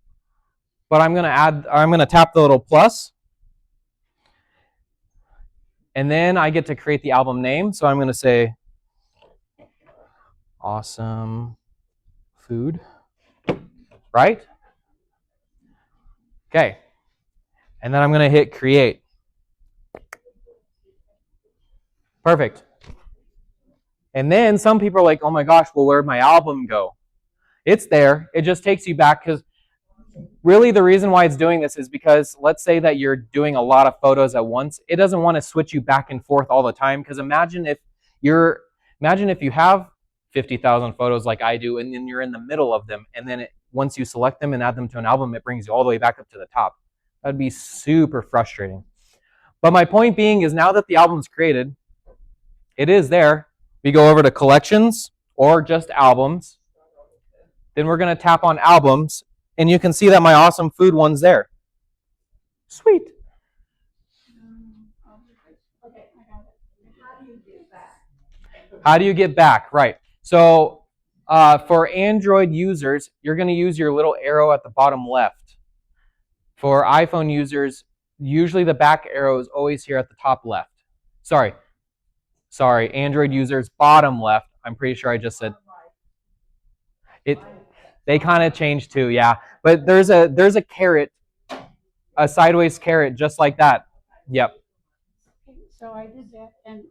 But I'm going to tap the little plus. And then I get to create the album name. So I'm going to say awesome food, right? Okay. And then I'm going to hit create. Perfect. And then some people are like, oh my gosh, well, where'd my album go? It's there. It just takes you back because really the reason why it's doing this is because let's say that you're doing a lot of photos at once. It doesn't want to switch you back and forth all the time, because imagine if you have 50,000 photos like I do, and then you're in the middle of them, and then once you select them and add them to an album, it brings you all the way back up to the top. That'd be super frustrating. But my point being is, now that the album's created, it is there. We go over to collections or just albums. Then we're going to tap on albums, and you can see that my awesome food one's there. Sweet. Okay, I got it. How do you get back? How do you get back? Right. So for Android users, you're going to use your little arrow at the bottom left. For iPhone users, usually the back arrow is always here at the top left. Sorry, Android users, bottom left. I'm pretty sure I just said it. They kind of changed too, yeah. But there's a caret, a sideways caret, just like that. Yep. Okay, so I did that, and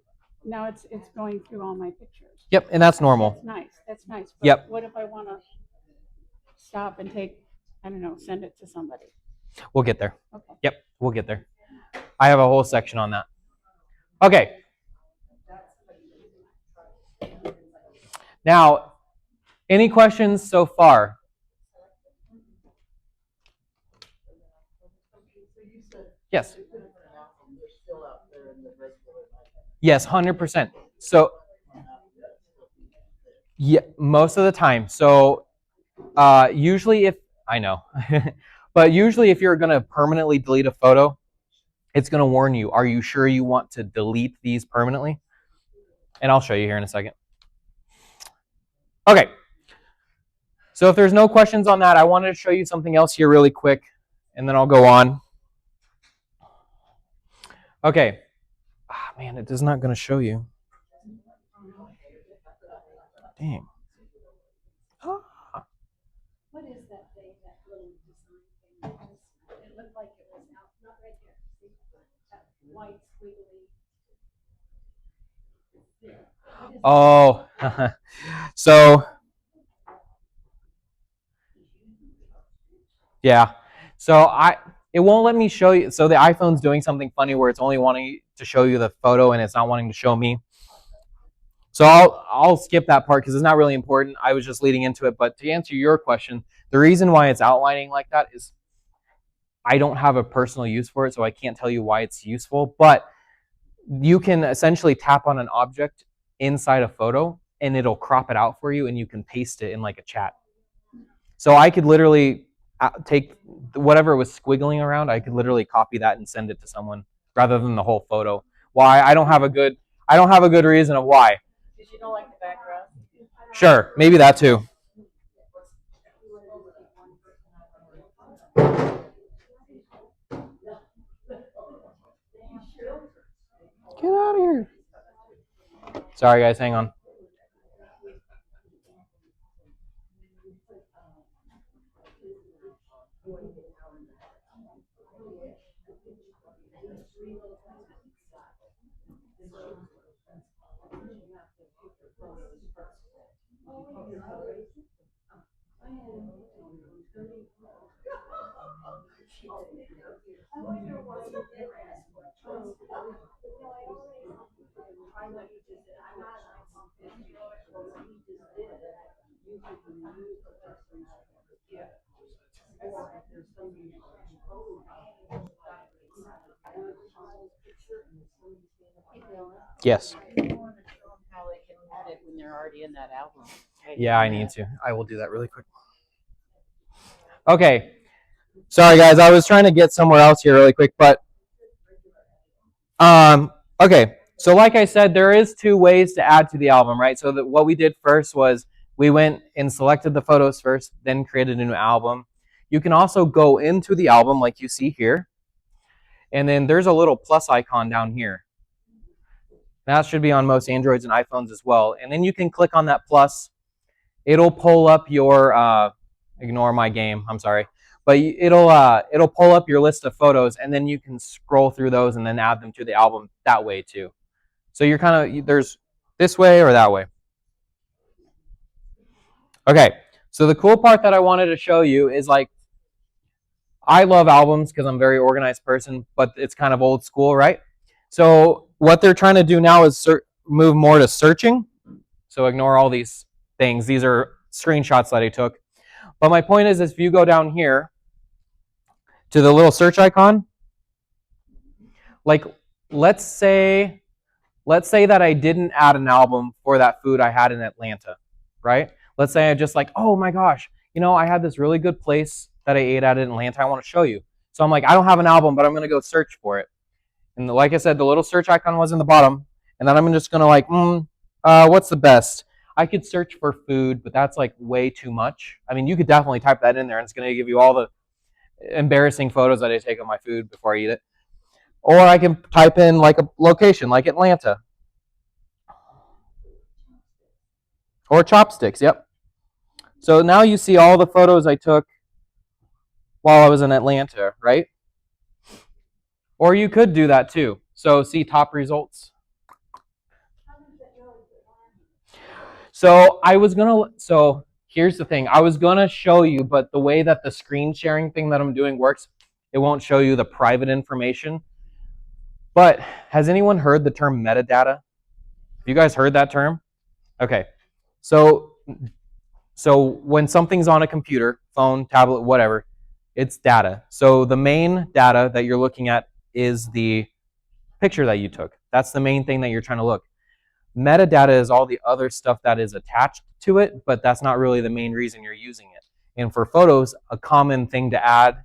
now it's going through all my pictures. Yep, and that's normal. That's nice. That's nice. But Yep. what if I want to stop and take, I don't know, send it to somebody? We'll get there. Okay. Yep, we'll get there. I have a whole section on that. Okay. Now, any questions so far? Yes. Yes, 100%. So, yeah, most of the time. So, usually but usually if you're going to permanently delete a photo, it's going to warn you, are you sure you want to delete these permanently? And I'll show you here in a second. Okay. So if there's no questions on that, I wanted to show you something else here really quick, and then I'll go on. Okay. Man, it is not going to show you. Dang. What is that thing, that little design thing? It looked like it was out, not right there. See, that white squiggly. Oh, so yeah. So it won't let me show you. So the iPhone's doing something funny where it's only wanting to show you the photo and it's not wanting to show me. So I'll skip that part because it's not really important. I was just leading into it. But to answer your question, the reason why it's outlining like that is I don't have a personal use for it, so I can't tell you why it's useful. But you can essentially tap on an object inside a photo and it'll crop it out for you, and you can paste it in like a chat. So I could literally take whatever was squiggling around, I could literally copy that and send it to someone rather than the whole photo. Why? I don't have a good reason of why. Because you don't like the background? Sure, maybe that too. Get out of here. Sorry guys, hang on. Yes. How they can add it when they're already in that album. Yeah, I need to. I will do that really quick. Okay. Sorry guys, I was trying to get somewhere else here really quick, but okay. So like I said, there is two ways to add to the album, right? So what we did first was we went and selected the photos first, then created a new album. You can also go into the album like you see here, and then there's a little plus icon down here. That should be on most Androids and iPhones as well. And then you can click on that plus. It'll pull up your, ignore my game, I'm sorry. But it'll pull up your list of photos, and then you can scroll through those and then add them to the album that way too. So you're kind of, there's this way or that way. Okay, so the cool part that I wanted to show you is like I love albums because I'm a very organized person, but it's kind of old school, right? So what they're trying to do now is move more to searching. So ignore all these things. These are screenshots that I took. But my point is if you go down here to the little search icon, like let's say that I didn't add an album for that food I had in Atlanta, right? Let's say I just like, oh my gosh, I had this really good place that I ate at in Atlanta. I want to show you. So I'm like, I don't have an album, but I'm going to go search for it. And like I said, the little search icon was in the bottom. And then I'm just going to like, what's the best? I could search for food, but that's like way too much. I mean, you could definitely type that in there and it's going to give you all the embarrassing photos that I take of my food before I eat it. Or I can type in like a location, like Atlanta. Or chopsticks, yep. So now you see all the photos I took while I was in Atlanta, right? Or you could do that too. So see top results. So here's the thing. I was gonna show you, but the way that the screen sharing thing that I'm doing works, it won't show you the private information. But has anyone heard the term metadata? Have you guys heard that term? Okay. So when something's on a computer, phone, tablet, whatever, it's data. So the main data that you're looking at is the picture that you took. That's the main thing that you're trying to look. Metadata is all the other stuff that is attached to it, but that's not really the main reason you're using it. And for photos, a common thing to add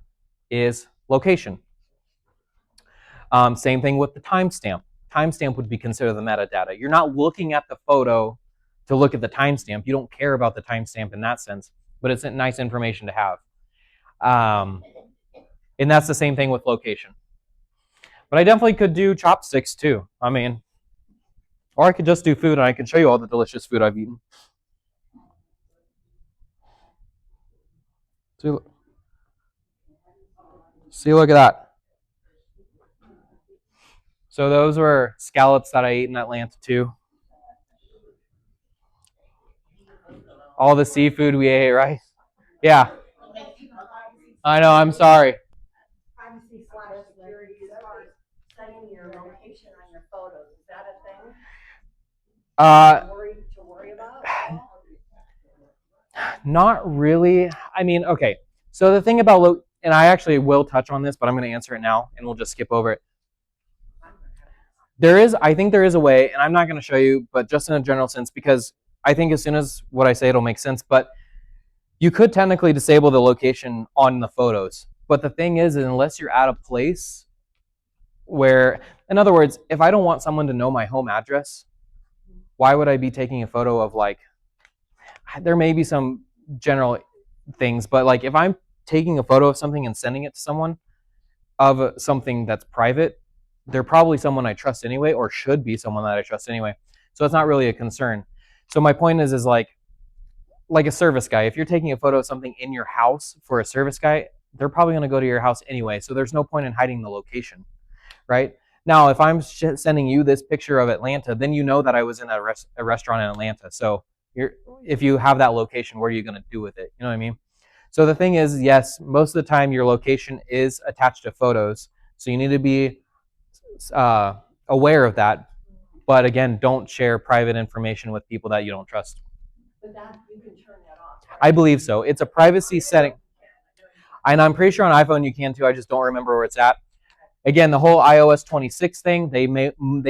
is location. Same thing with the timestamp. Timestamp would be considered the metadata. You're not looking at the photo to look at the timestamp. You don't care about the timestamp in that sense, but it's nice information to have. And that's the same thing with location. But I definitely could do chopsticks too. I mean, or I could just do food and I can show you all the delicious food I've eaten. See, look at that. So those were scallops that I ate in Atlanta too. All the seafood we ate, right? Yeah. I know, I'm sorry. Privacy slash security as far as setting your location on your photos, is that a thing? To worry about? Not really. I mean, okay. So the thing about and I actually will touch on this, but I'm going to answer it now, and we'll just skip over it. I think there is a way, and I'm not going to show you, but just in a general sense, because I think as soon as what I say, it'll make sense. But you could technically disable the location on the photos. But the thing is, unless you're at a place where, in other words, if I don't want someone to know my home address, why would I be taking a photo of like, there may be some general things, but like if I'm taking a photo of something and sending it to someone of something that's private, they're probably someone I trust anyway, or should be someone that I trust anyway. So it's not really a concern. So my point is like a service guy. If you're taking a photo of something in your house for a service guy, they're probably going to go to your house anyway. So there's no point in hiding the location, right? Now, if I'm sending you this picture of Atlanta, then you know that I was in a restaurant in Atlanta. So if you have that location, what are you going to do with it? You know what I mean? So the thing is, yes, most of the time your location is attached to photos. So you need to be aware of that. But again, don't share private information with people that you don't trust. But that, you can turn that off, right? I believe so. It's a privacy setting. And I'm pretty sure on iPhone you can too. I just don't remember where it's at. Again, the whole iOS 26 thing, they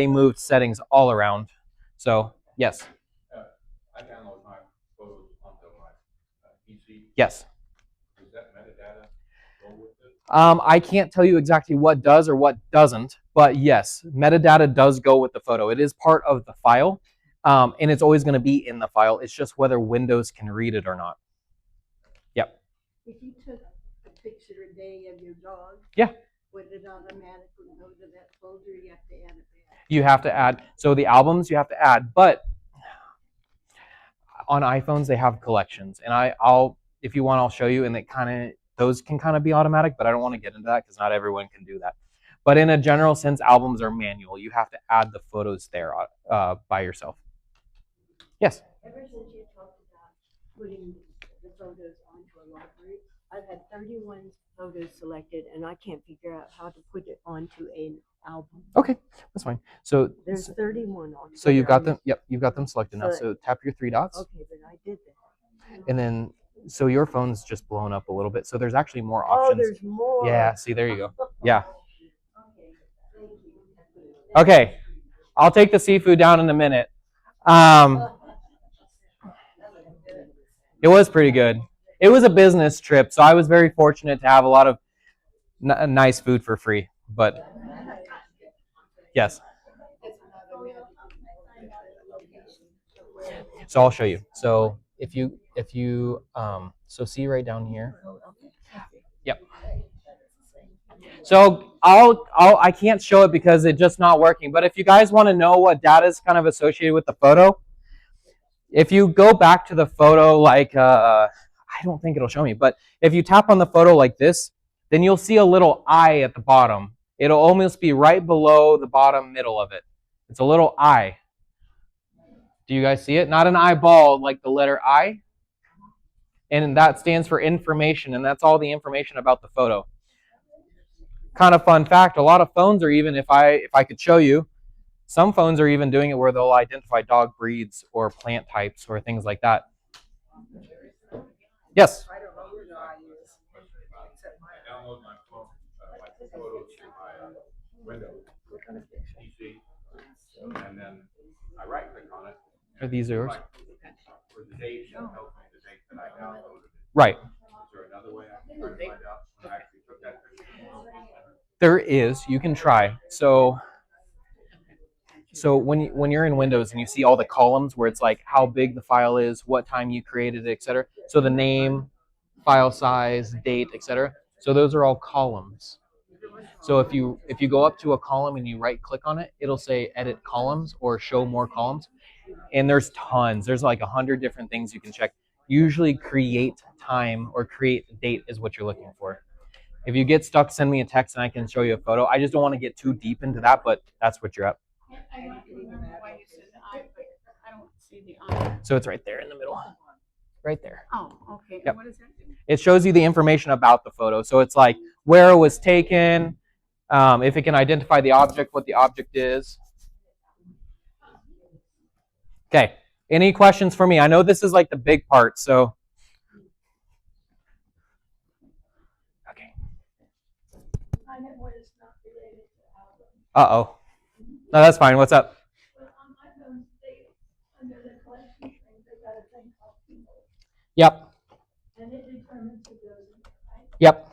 moved settings all around. So, yes. I download my photos onto my PC. Yes. Does that metadata go with it? I can't tell you exactly what does or what doesn't, but yes, metadata does go with the photo. It is part of the file, and it's always going to be in the file. It's just whether Windows can read it or not. Yep. If you took a picture a day of your dog, yeah, would it automatically go to that folder? You have to add it back. You have to add. So the albums you have to add, but on iPhones they have collections, and I'll if you want I'll show you, and those can kind of be automatic, but I don't want to get into that because not everyone can do that. But in a general sense, albums are manual. You have to add the photos there by yourself. Yes. Ever since you talked about putting the photos onto a library. I've had 31 photos selected, and I can't figure out how to put it onto an album. Okay, that's fine. So There's 31 on. so you've got them. Yep, you've got them selected now. So tap your three dots, Okay, but I did that. and then so your phone's just blown up a little bit. So there's actually more Oh, options. there's more. Yeah. See, there you go. Yeah. Okay, I'll take the seafood down in a minute. It was pretty good. It was a business trip, so I was very fortunate to have a lot of nice food for free. But yes. So I'll show you. So if you so see right down here. Yep. So I can't show it because it's just not working. But if you guys want to know what data is kind of associated with the photo, if you go back to the photo, like I don't think it'll show me, but if you tap on the photo like this, then you'll see a little eye at the bottom. It'll almost be right below the bottom middle of it. It's a little eye. Do you guys see it? Not an eyeball like the letter I. And that stands for information, and that's all the information about the photo. Kind of fun fact, a lot of phones are even, if I could show you, some phones are even doing it where they'll identify dog breeds or plant types or things like that. Yes? I don't know who the I is, except mine. I download my phone, like photos to my Windows PC, and then I right click on it. Are these yours? For the date, it tells me the date that I downloaded it. Right. Is there another way I can try to find out when I actually took that picture? There is. You can try. So when you're in Windows and you see all the columns where it's like how big the file is, what time you created it, etc. So the name, file size, date, etc. So those are all columns. So if you go up to a column and you right click on it, it'll say edit columns or show more columns. And there's tons. There's like 100 different things you can check. Usually create time or create date is what you're looking for. If you get stuck, send me a text and I can show you a photo. I just don't want to get too deep into that, but that's what you're at. I don't remember why you said the I, but I don't see the I. So it's right there in the middle. Right there. Oh, okay. Yep. And what does that do? It shows you the information about the photo. So it's like where it was taken, if it can identify the object, what the object is. Okay. Any questions for me? I know this is like the big part, so. Okay. I know what is not related to album. Uh-oh. No, that's fine. What's up? But on my phone, under the collection thing, they got a thing called people, Yep. and it determines who goes in there, right? Yep.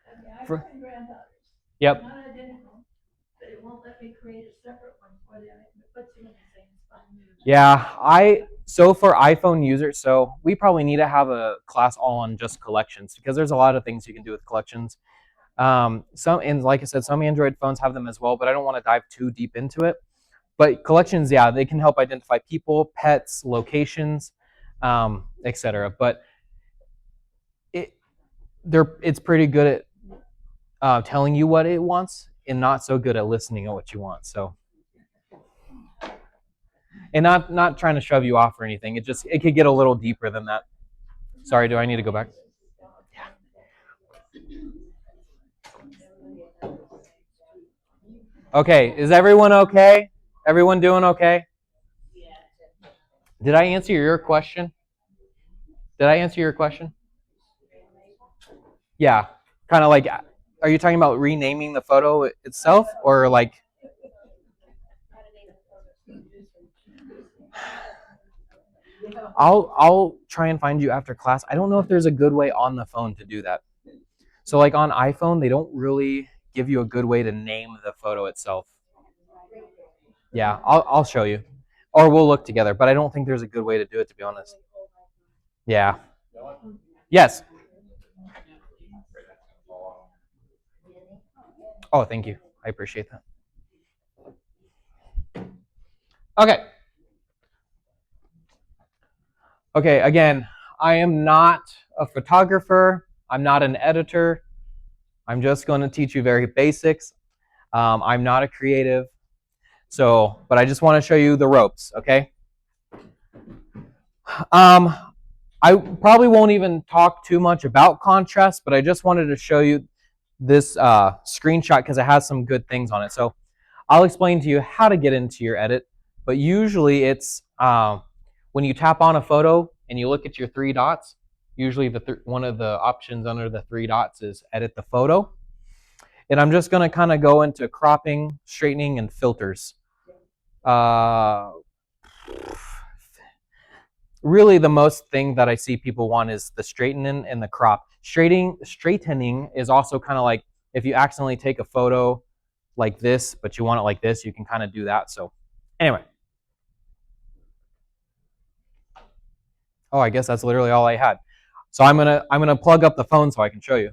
Okay, I For- find granddaughters. Yep. Not identical, but it won't let me create a separate one for them. It puts them in the same spot. Yeah, so for iPhone users, so we probably need to have a class all on just collections because there's a lot of things you can do with collections. And like I said, some Android phones have them as well, but I don't want to dive too deep into it. But collections, yeah, they can help identify people, pets, locations, etc. But it's pretty good at telling you what it wants and not so good at listening to what you want. So, and not trying to shove you off or anything. It could get a little deeper than that. Sorry, do I need to go back? Okay, is everyone okay? Everyone doing okay? Did I answer your question? Did I answer your question? Yeah, kind of like, are you talking about renaming the photo itself or like? I'll try and find you after class. I don't know if there's a good way on the phone to do that. So like on iPhone, they don't really give you a good way to name the photo itself. Yeah, I'll show you. Or we'll look together, but I don't think there's a good way to do it, to be honest. Yeah. Yes. Oh, thank you. I appreciate that. Okay. Okay, again, I am not a photographer. I'm not an editor. I'm just going to teach you very basics. I'm not a creative. But I just want to show you the ropes, okay? I probably won't even talk too much about contrast, but I just wanted to show you this screenshot because it has some good things on it. So I'll explain to you how to get into your edit, but usually it's when you tap on a photo and you look at your three dots, usually one of the options under the three dots is edit the photo. And I'm just going to kind of go into cropping, straightening, and filters. Really the most thing that I see people want is the straightening and the crop. Straightening is also kind of like if you accidentally take a photo like this, but you want it like this, you can kind of do that. So anyway. Oh, I guess that's literally all I had. So I'm gonna plug up the phone so I can show you.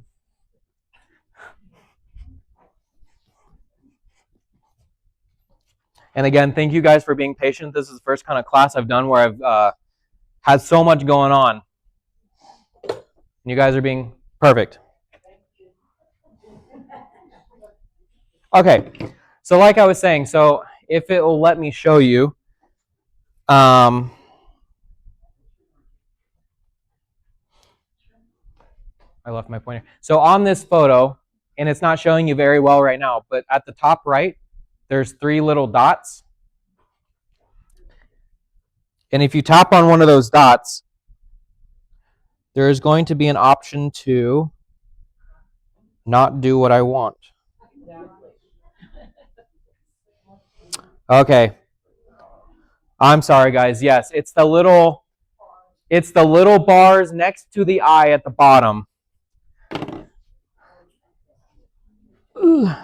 And again, thank you guys for being patient. This is the first kind of class I've done where I've had so much going on. And you guys are being perfect. Okay, so like I was saying, so if it will let me show you, I left my pointer. So on this photo, and it's not showing you very well right now, but at the top right, there's 3 little dots. And if you tap on one of those dots, there is going to be an option to not do what I want. Okay. I'm sorry, guys. Yes, it's the little bars next to the eye at the bottom. Ugh.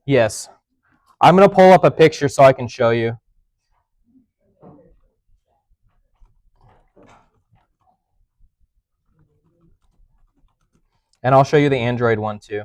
Yes. I'm going to pull up a picture so I can show you. And I'll show you the Android one too.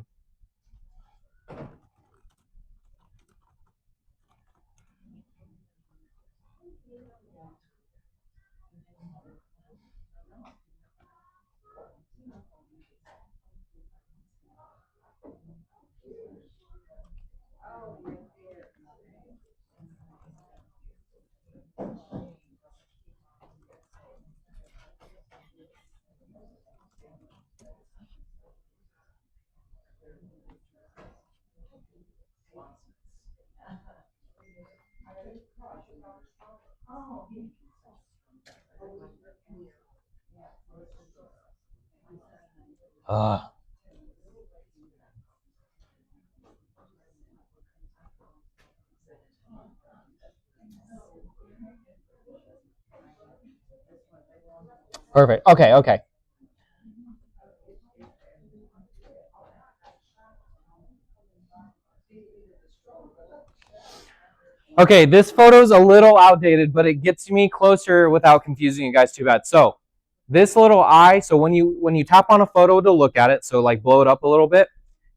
Perfect. Okay. Okay, this photo's a little outdated, but it gets me closer without confusing you guys too bad. So this little eye, so when you tap on a photo to look at it, so like blow it up a little bit,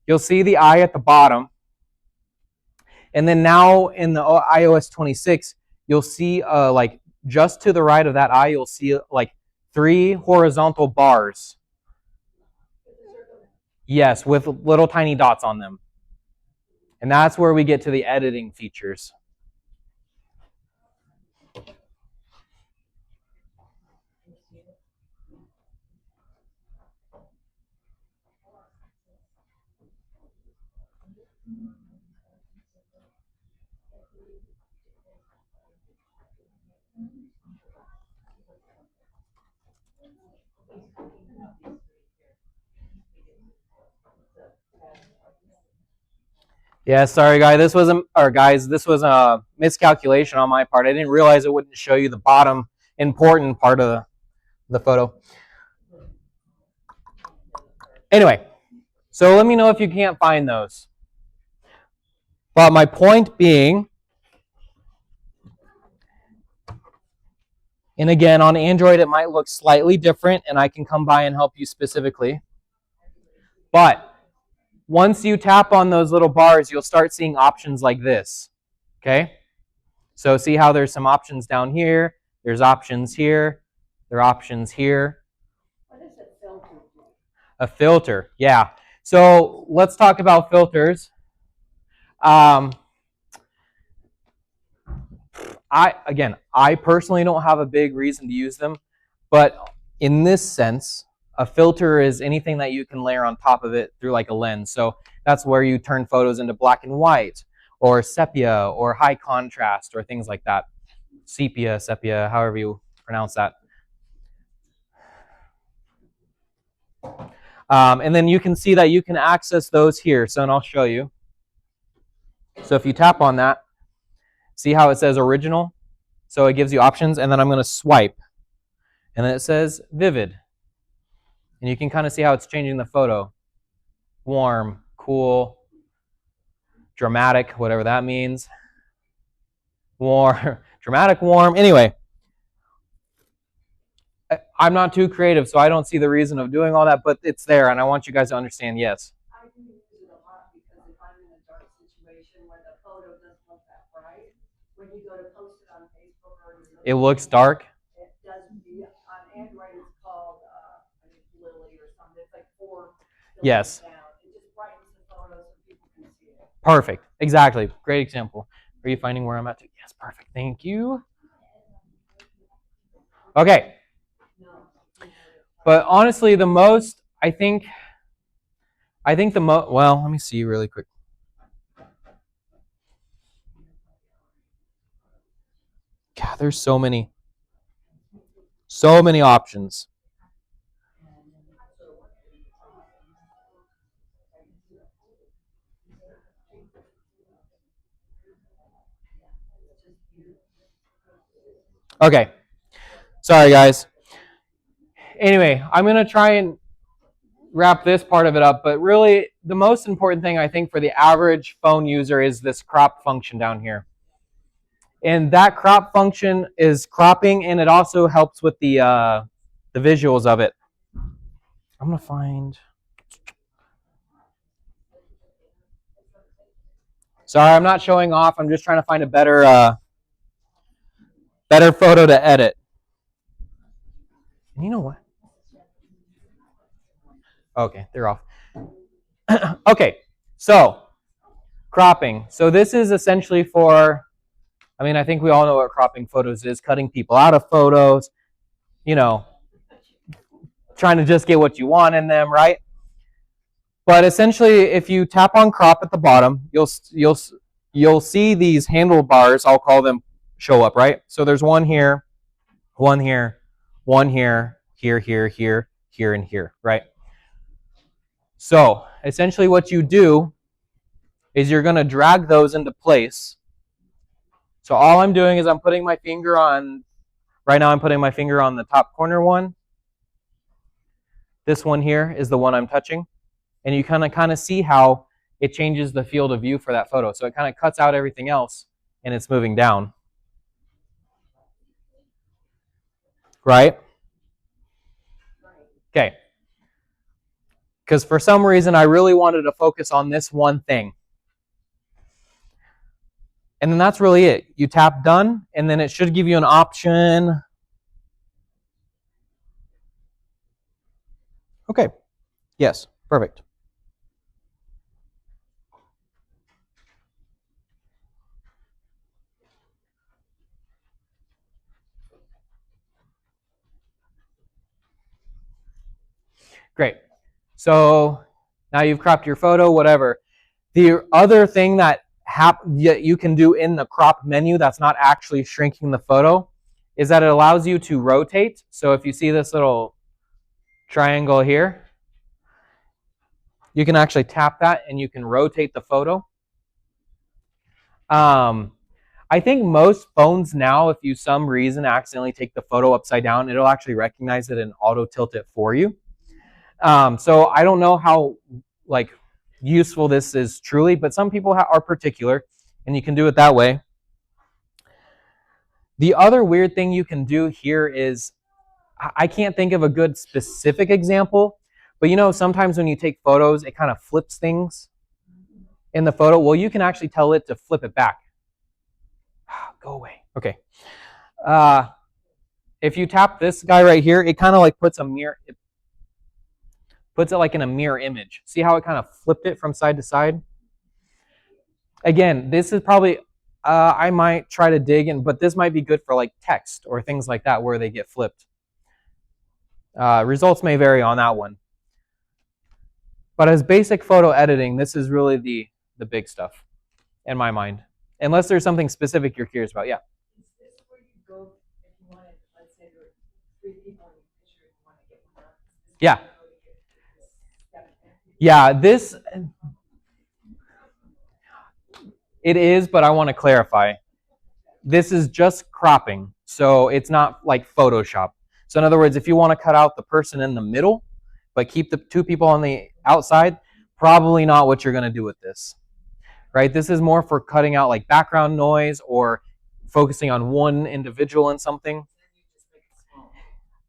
you'll see the eye at the bottom. And then now in the iOS 26, you'll see like just to the right of that eye, you'll see like 3 horizontal bars. Yes, with little tiny dots on them. And that's where we get to the editing features. Yeah, sorry, guys. This was a miscalculation on my part. I didn't realize it wouldn't show you the bottom important part of the photo. Anyway, so let me know if you can't find those. But my point being, and again, on Android, it might look slightly different, and I can come by and help you specifically. But once you tap on those little bars, you'll start seeing options like this. Okay? So see how there's some options down here, there's options here, there are options here. What is a filter? A filter, yeah. So let's talk about filters. I personally don't have a big reason to use them, but in this sense, a filter is anything that you can layer on top of it through like a lens. So that's where you turn photos into black and white, or sepia, or high contrast, or things like that. Sepia, however you pronounce that. And then you can see that you can access those here. So, and I'll show you. So if you tap on that, see how it says original? So it gives you options, and then I'm going to swipe. And then it says vivid. And you can kind of see how it's changing the photo. Warm, cool, dramatic, whatever that means. Warm, dramatic, warm. Anyway, I'm not too creative, so I don't see the reason of doing all that, but it's there, and I want you guys to understand, yes. I do use it a lot because if I'm in a dark situation where the photo doesn't look that bright, when you go to post it on Facebook or it looks dark. It doesn't be on Android. It's called I think Lily or something. It's like 4 Yes. down. It just brightens the photo so people can see it. Perfect. Exactly. Great example. Are you finding where I'm at? Yes. Perfect. Thank you. Okay. But honestly, the most I think the most. Well, let me see really quick. God, there's so many options. Okay. Sorry, guys. Anyway, I'm going to try and wrap this part of it up, but really the most important thing I think for the average phone user is this crop function down here. And that crop function is cropping, and it also helps with the visuals of it. I'm going to find... Sorry, I'm not showing off. I'm just trying to find a better photo to edit. And you know what? Okay, they're off. Okay, so cropping. So this is essentially for, I mean, I think we all know what cropping photos is, cutting people out of photos, you know, trying to just get what you want in them, right? But essentially, if you tap on crop at the bottom, you'll see these handlebars, I'll call them, show up, right? So there's one here, one here, one here, here, here, here, here, and here, right? So essentially what you do is you're going to drag those into place. So all I'm doing is I'm putting my finger on, right now I'm putting my finger on the top corner one. This one here is the one I'm touching. And you kind of see how it changes the field of view for that photo. So it kind of cuts out everything else and it's moving down. Right? Okay. Because for some reason I really wanted to focus on this one thing. And then that's really it. You tap done, and then it should give you an option. Okay. Yes, perfect. Great. So now you've cropped your photo, whatever. The other thing that you can do in the crop menu that's not actually shrinking the photo is that it allows you to rotate. So if you see this little triangle here, you can actually tap that and you can rotate the photo. I think most phones now, if you some reason accidentally take the photo upside down, it'll actually recognize it and auto tilt it for you. So I don't know how useful this is truly, but some people are particular, and you can do it that way. The other weird thing you can do here is, I can't think of a good specific example, but you know, sometimes when you take photos, it kind of flips things in the photo. Well, you can actually tell it to flip it back. Go away. Okay. If you tap this guy right here, it kind of like puts a mirror, it puts it like in a mirror image. See how it kind of flipped it from side to side? Again, this is probably, I might try to dig in, but this might be good for like text or things like that where they get flipped. Results may vary on that one. But as basic photo editing, this is really the big stuff in my mind. Unless there's something specific you're curious about, yeah. Is this where you go if you wanted, let's say there were 3 people in your picture and you want to get one out? Yeah. Yeah, this, it is, but I want to clarify. This is just cropping, so it's not like Photoshop. So in other words, if you want to cut out the person in the middle, but keep the 2 people on the outside, probably not what you're going to do with this, right? This is more for cutting out like background noise or focusing on one individual in something.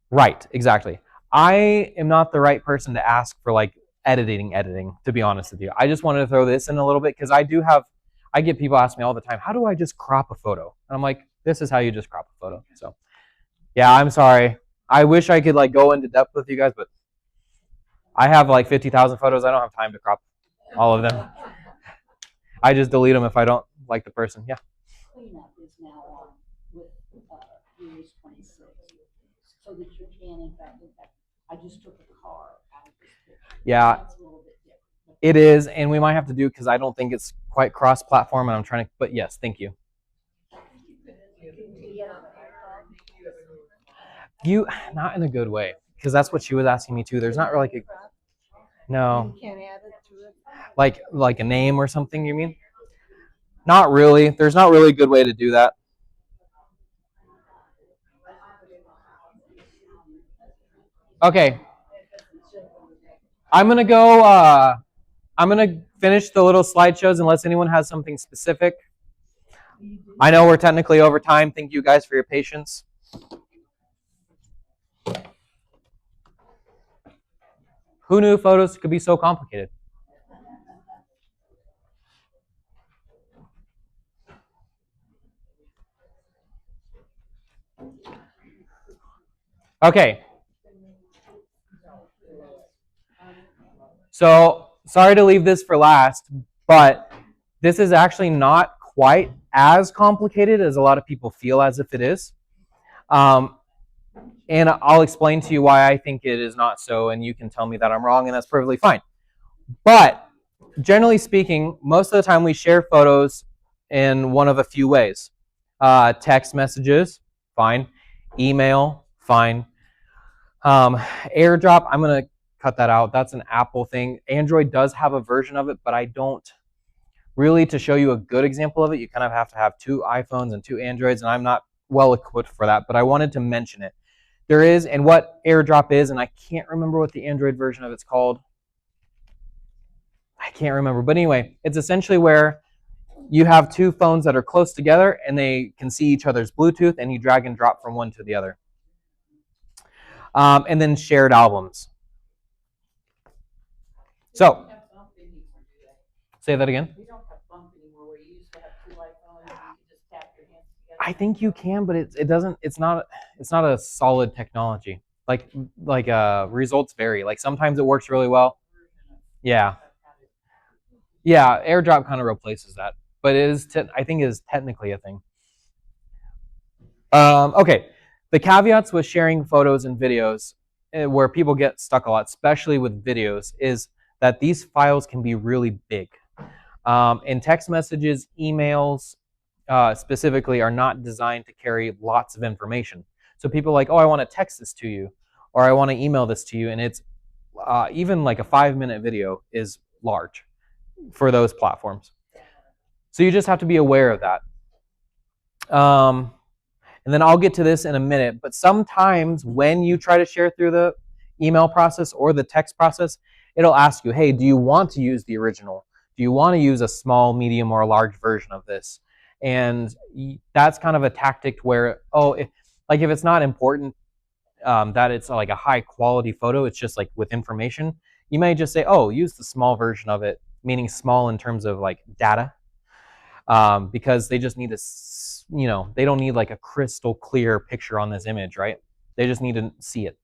Right, exactly. I am not the right person to ask for like editing, to be honest with you. I just wanted to throw this in a little bit because I get people ask me all the time, how do I just crop a photo? And I'm like, this is how you just crop a photo. So yeah, I'm sorry. I wish I could like go into depth with you guys, but I have like 50,000 photos. I don't have time to crop all of them. I just delete them if I don't like the person. Yeah. Cleanup is now on with US 26, so that you can, in fact, I just took a car out of this picture. Yeah. That's a little bit different. It is, and we might have to do because I don't think it's quite cross-platform, and I'm trying to. But yes, thank you. You not in a good way because that's what she was asking me too. There's not really like no. You can't add it to it. Like a name or something. You mean? Not really. There's not really a good way to do that. Okay. I'm gonna go. I'm gonna finish the little slideshows unless anyone has something specific. I know we're technically over time. Thank you guys for your patience. Who knew photos could be so complicated? Okay. So sorry to leave this for last, but this is actually not quite as complicated as a lot of people feel as if it is. And I'll explain to you why I think it is not so, and you can tell me that I'm wrong, and that's perfectly fine. But generally speaking, most of the time we share photos in one of a few ways. Text messages, fine. Email, fine. AirDrop, I'm going to cut that out. That's an Apple thing. Android does have a version of it, but I don't. Really, to show you a good example of it, you kind of have to have 2 iPhones and 2 Androids, and I'm not well equipped for that, but I wanted to mention it. There is, and what AirDrop is, and I can't remember what the Android version of it's called. I can't remember, but anyway, it's essentially where you have 2 phones that are close together and they can see each other's Bluetooth, and you drag and drop from one to the other. And then shared albums. So, say that again. We don't have bump anymore where you used to have 2 iPhones and you could just tap your hands together. I think you can, but it doesn't. It's not a solid technology. Like results vary. Like sometimes it works really well. Yeah. Yeah, AirDrop kind of replaces that, but it is. I think it is technically a thing. Okay, the caveats with sharing photos and videos, where people get stuck a lot, especially with videos, is that these files can be really big. And text messages, emails, specifically are not designed to carry lots of information. So people are like, oh, I want to text this to you, or I want to email this to you, and it's even like a 5-minute video is large for those platforms. So you just have to be aware of that. And then I'll get to this in a minute, but sometimes when you try to share through the email process or the text process, it'll ask you, hey, do you want to use the original? Do you want to use a small, medium, or a large version of this? And that's kind of a tactic where, if it's not important that it's like a high quality photo, it's just like with information, you may just say, oh, use the small version of it, meaning small in terms of like data, because they just need to, they don't need like a crystal clear picture on this image, right? They just need to see it.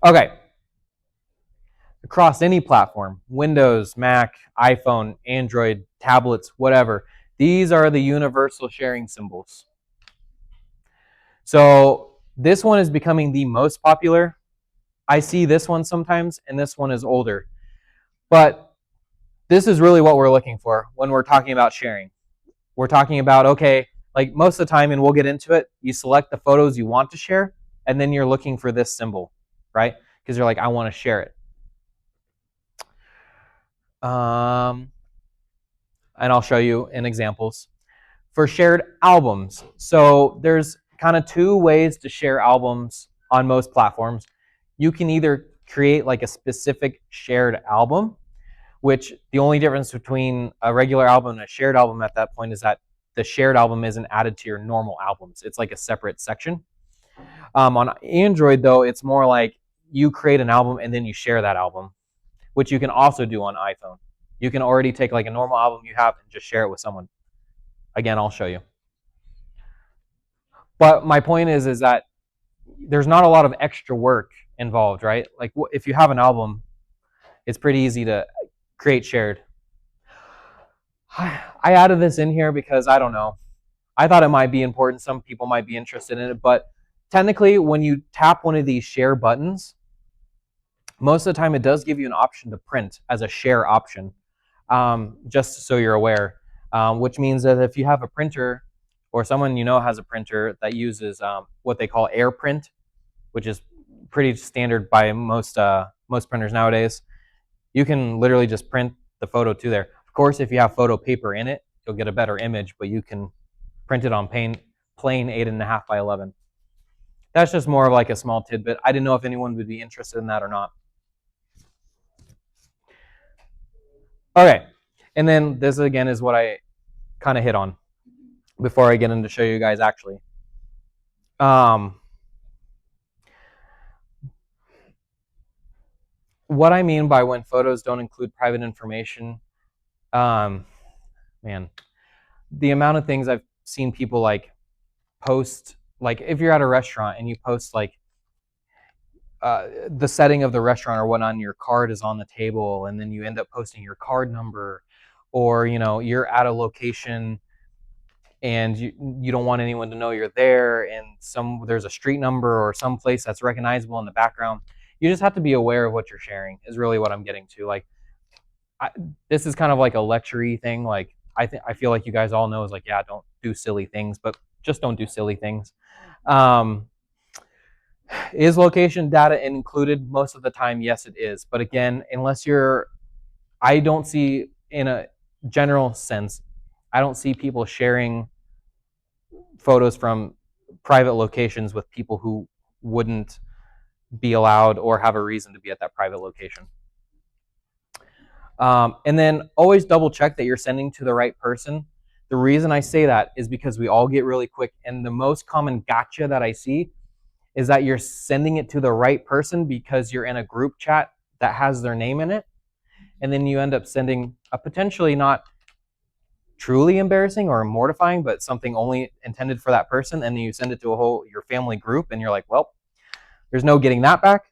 Okay. Across any platform, Windows, Mac, iPhone, Android, tablets, whatever. These are the universal sharing symbols. So this one is becoming the most popular. I see this one sometimes, and this one is older. But this is really what we're looking for when we're talking about sharing. We're talking about, okay, like most of the time, and we'll get into it, you select the photos you want to share, and then you're looking for this symbol, right? Because you're like, I want to share it. And I'll show you in examples. For shared albums, so there's kind of two ways to share albums on most platforms. You can either create like a specific shared album, which the only difference between a regular album and a shared album at that point is that the shared album isn't added to your normal albums. It's like a separate section. On Android, though, it's more like you create an album and then you share that album, which you can also do on iPhone. You can already take like a normal album you have and just share it with someone. Again, I'll show you. But my point is that there's not a lot of extra work involved, right? Like if you have an album, it's pretty easy to create shared. I added this in here because I don't know. I thought it might be important. Some people might be interested in it, but technically when you tap one of these share buttons, most of the time it does give you an option to print as a share option, just so you're aware, which means that if you have a printer or someone you know has a printer that uses what they call AirPrint, which is pretty standard by most printers nowadays, you can literally just print the photo to there. Of course, if you have photo paper in it, you'll get a better image, but you can print it on plain 8.5 by 11. That's just more of like a small tidbit. I didn't know if anyone would be interested in that or not. Okay, and then this again is what I kind of hit on before I get into show you guys actually. What I mean by when photos don't include private information, man, the amount of things I've seen people like post, like if you're at a restaurant and you post like the setting of the restaurant or whatnot, and your card is on the table, and then you end up posting your card number, or you're at a location and you don't want anyone to know you're there, and there's a street number or some place that's recognizable in the background. You just have to be aware of what you're sharing is really what I'm getting to. Like this is kind of like a lecture-y thing. Like I feel like you guys all know is like, yeah, don't do silly things, but just don't do silly things. Is location data included most of the time? Yes, it is. But again, I don't see, in a general sense, I don't see people sharing photos from private locations with people who wouldn't be allowed or have a reason to be at that private location. And then always double check that you're sending to the right person. The reason I say that is because we all get really quick, and the most common gotcha that I see is that you're sending it to the right person because you're in a group chat that has their name in it, and then you end up sending a potentially not truly embarrassing or mortifying, but something only intended for that person, and then you send it to your family group, and you're like, well, there's no getting that back.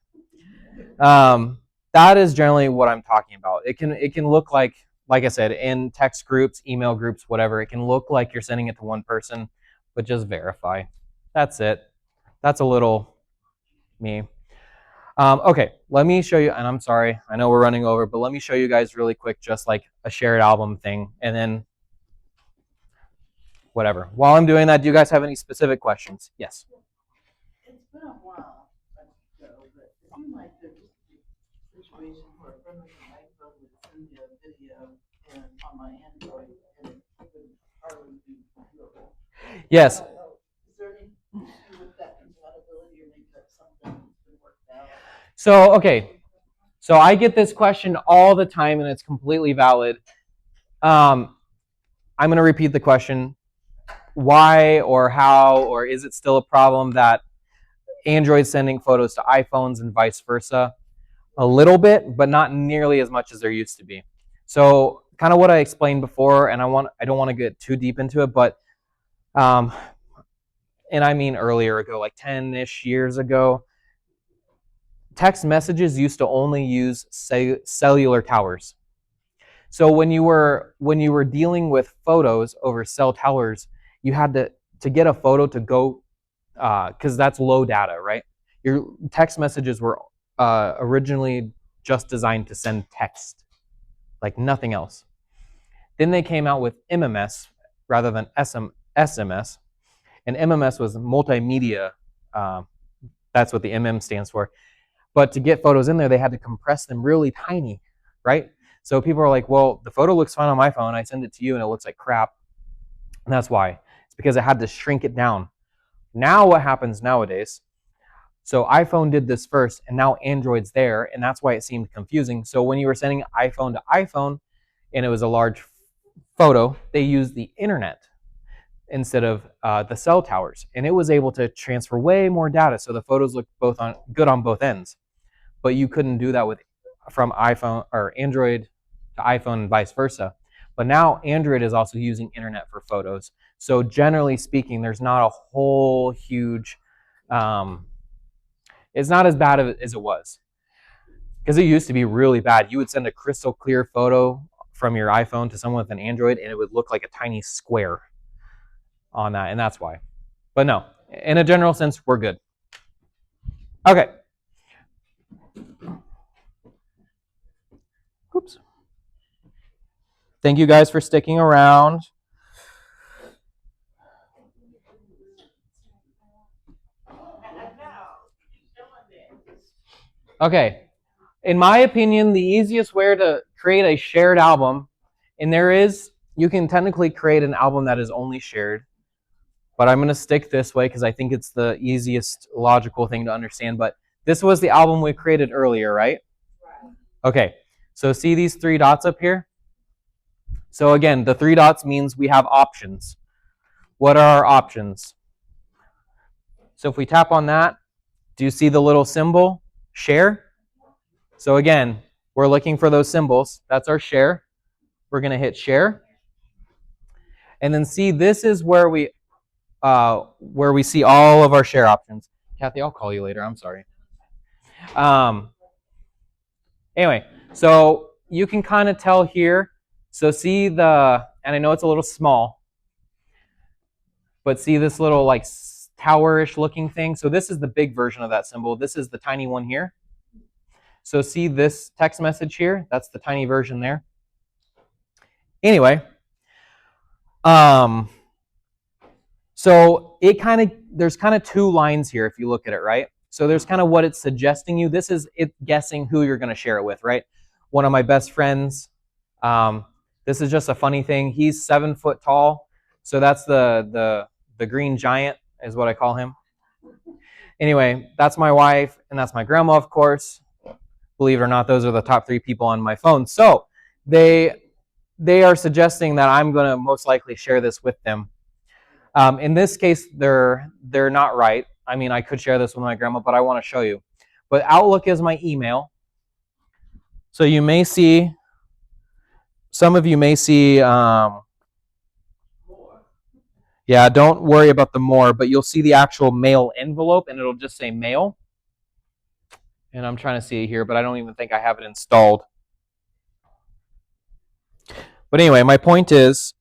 That is generally what I'm talking about. It can look like I said, in text groups, email groups, whatever, it can look like you're sending it to one person, but just verify. That's it. That's a little me. Okay, let me show you, and I'm sorry, I know we're running over, but let me show you guys really quick, just like a shared album thing, and then whatever. While I'm doing that, do you guys have any specific questions? Yes. It's been a while ago, but it seemed like there used to be a situation where a friend of my iPhone would send me a video and on my Android, and it would hardly be viewable. Yes. Is there any issue with that compatibility, or maybe that's something that's been worked out? So, okay. So I get this question all the time, and it's completely valid. I'm going to repeat the question. Why or how, or is it still a problem that Android's sending photos to iPhones and vice versa? A little bit, but not nearly as much as there used to be. So kind of what I explained before, and I don't want to get too deep into it, but and I mean earlier ago, like 10-ish years ago, text messages used to only use cellular towers. So when you were dealing with photos over cell towers, you had to get a photo to go, because that's low data, right? Your text messages were originally just designed to send text, like nothing else. Then they came out with MMS rather than SMS, and MMS was multimedia. That's what the MM stands for. But to get photos in there, they had to compress them really tiny, right? So people are like, well, the photo looks fine on my phone. I send it to you and it looks like crap. And that's why. It's because it had to shrink it down. Now what happens nowadays, so iPhone did this first, and now Android's there, and that's why it seemed confusing. So when you were sending iPhone to iPhone, and it was a large photo, they used the internet instead of the cell towers, and it was able to transfer way more data, so the photos looked good on both ends. But you couldn't do that from iPhone or Android to iPhone and vice versa. But now Android is also using internet for photos. So generally speaking, there's not a whole huge, it's not as bad as it was. Because it used to be really bad. You would send a crystal clear photo from your iPhone to someone with an Android, and it would look like a tiny square on that, and that's why. But no, in a general sense, we're good. Okay. Oops. Thank you guys for sticking around. Okay. In my opinion, the easiest way to create a shared album, and you can technically create an album that is only shared, but I'm going to stick this way because I think it's the easiest logical thing to understand. But this was the album we created earlier, right? Okay. So see these 3 dots up here? So again, the 3 dots means we have options. What are our options? So if we tap on that, do you see the little symbol, share? So again, we're looking for those symbols. That's our share. We're going to hit share. And then see, this is where we see all of our share options. Kathy, I'll call you later. I'm sorry. Anyway, so you can kind of tell here. So see and I know it's a little small, but see this little like tower-ish looking thing? So this is the big version of that symbol. This is the tiny one here. So see this text message here? That's the tiny version there. Anyway, so there's kind of 2 lines here if you look at it, right? So there's kind of what it's suggesting you. This is it guessing who you're going to share it with, right? One of my best friends. This is just a funny thing. He's 7 foot tall, so that's the green giant is what I call him. Anyway, that's my wife, and that's my grandma, of course. Believe it or not, those are the top 3 people on my phone. So they are suggesting that I'm going to most likely share this with them. In this case, they're not right. I mean, I could share this with my grandma, but I want to show you. But Outlook is my email. So you may see, some of you may see, yeah, don't worry about the more, but you'll see the actual mail envelope, and it'll just say mail. And I'm trying to see it here, but I don't even think I have it installed. But anyway, my point is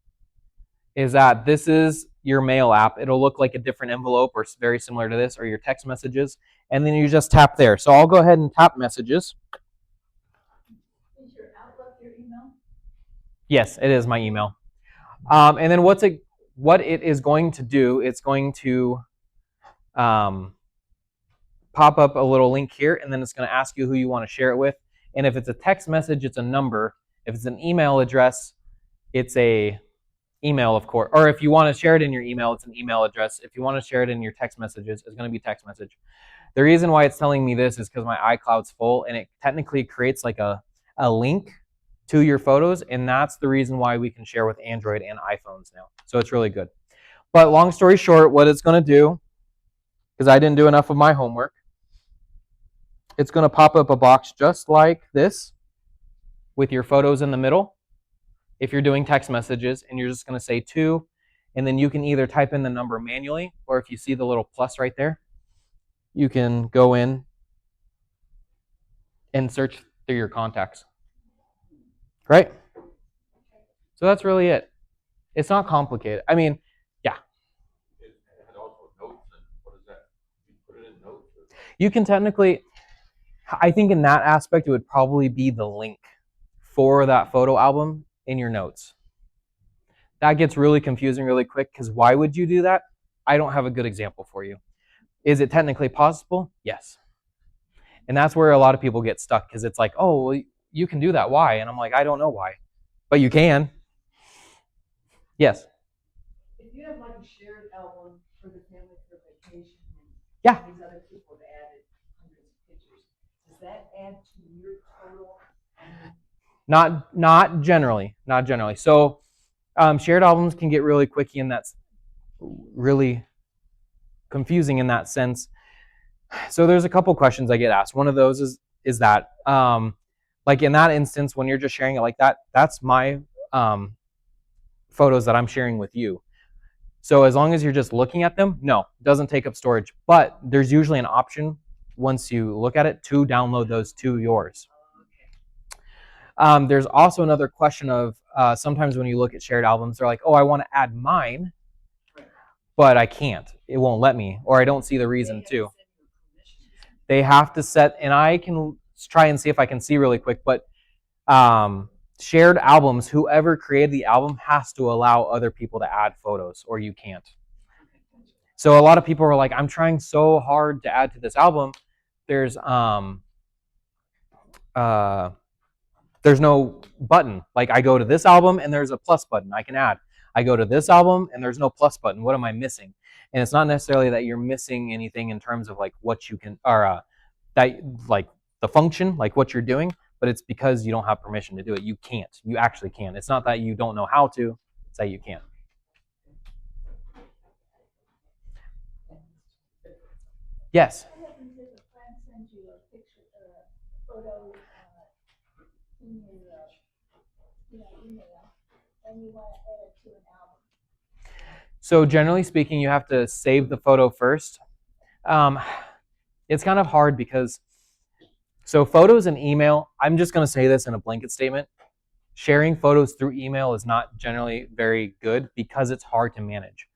that this is your mail app. It'll look like a different envelope or very similar to this, or your text messages, and then you just tap there. So I'll go ahead and tap messages. Is your Outlook your email? Yes, it is my email. And then what it is going to do, it's going to pop up a little link here, and then it's going to ask you who you want to share it with. And if it's a text message, it's a number. If it's an email address, it's a email, of course. Or if you want to share it in your email, it's an email address. If you want to share it in your text messages, it's going to be text message. The reason why it's telling me this is because my iCloud's full, and it technically creates like a link to your photos, and that's the reason why we can share with Android and iPhones now. So it's really good. But long story short, what it's going to do, because I didn't do enough of my homework, it's going to pop up a box just like this with your photos in the middle if you're doing text messages, and you're just going to say 2, and then you can either type in the number manually, or if you see the little plus right there, you can go in and search through your contacts. Right? So that's really it. It's not complicated. I mean, It had also notes, and what is that? You put it in notes? you can technically, I think in that aspect, it would probably be the link for that photo album in your notes. That gets really confusing really quick because why would you do that? I don't have a good example for you. Is it technically possible? Yes. And that's where a lot of people get stuck because it's like, oh, well, you can do that. Why? And I'm like, I don't know why. But you can. Yes. If you have like a shared album for the family for vacation and Yeah. these other people have added hundreds of pictures, does that add to your total? Not generally. Not generally. So shared albums can get really quickie, and that's really confusing in that sense. So there's a couple questions I get asked. One of those is that like in that instance, when you're just sharing it like that, that's my photos that I'm sharing with you. So as long as you're just looking at them, no, it doesn't take up storage. But there's usually an option once you look at it to download those to yours. There's also another question of sometimes when you look at shared albums, they're like, oh, I want to add mine, but I can't. It won't let me, or I don't see the reason to. They have to set, and I can try and see if I can see really quick, but shared albums, whoever created the album has to allow other people to add photos, or you can't. So a lot of people are like, I'm trying so hard to add to this album. There's no button. Like I go to this album and there's a plus button I can add. I go to this album and there's no plus button. What am I missing? And it's not necessarily that you're missing anything in terms of like what you can, or that like the function, like what you're doing, but it's because you don't have permission to do it. You can't. You actually can. It's not that you don't know how to, it's that you can't. Yes. What happens if a friend sends you a picture or a photo in your email, and you want to add it to an album? So generally speaking, you have to save the photo first. It's kind of hard because, so photos and email, I'm just going to say this in a blanket statement. Sharing photos through email is not generally very good because it's hard to manage.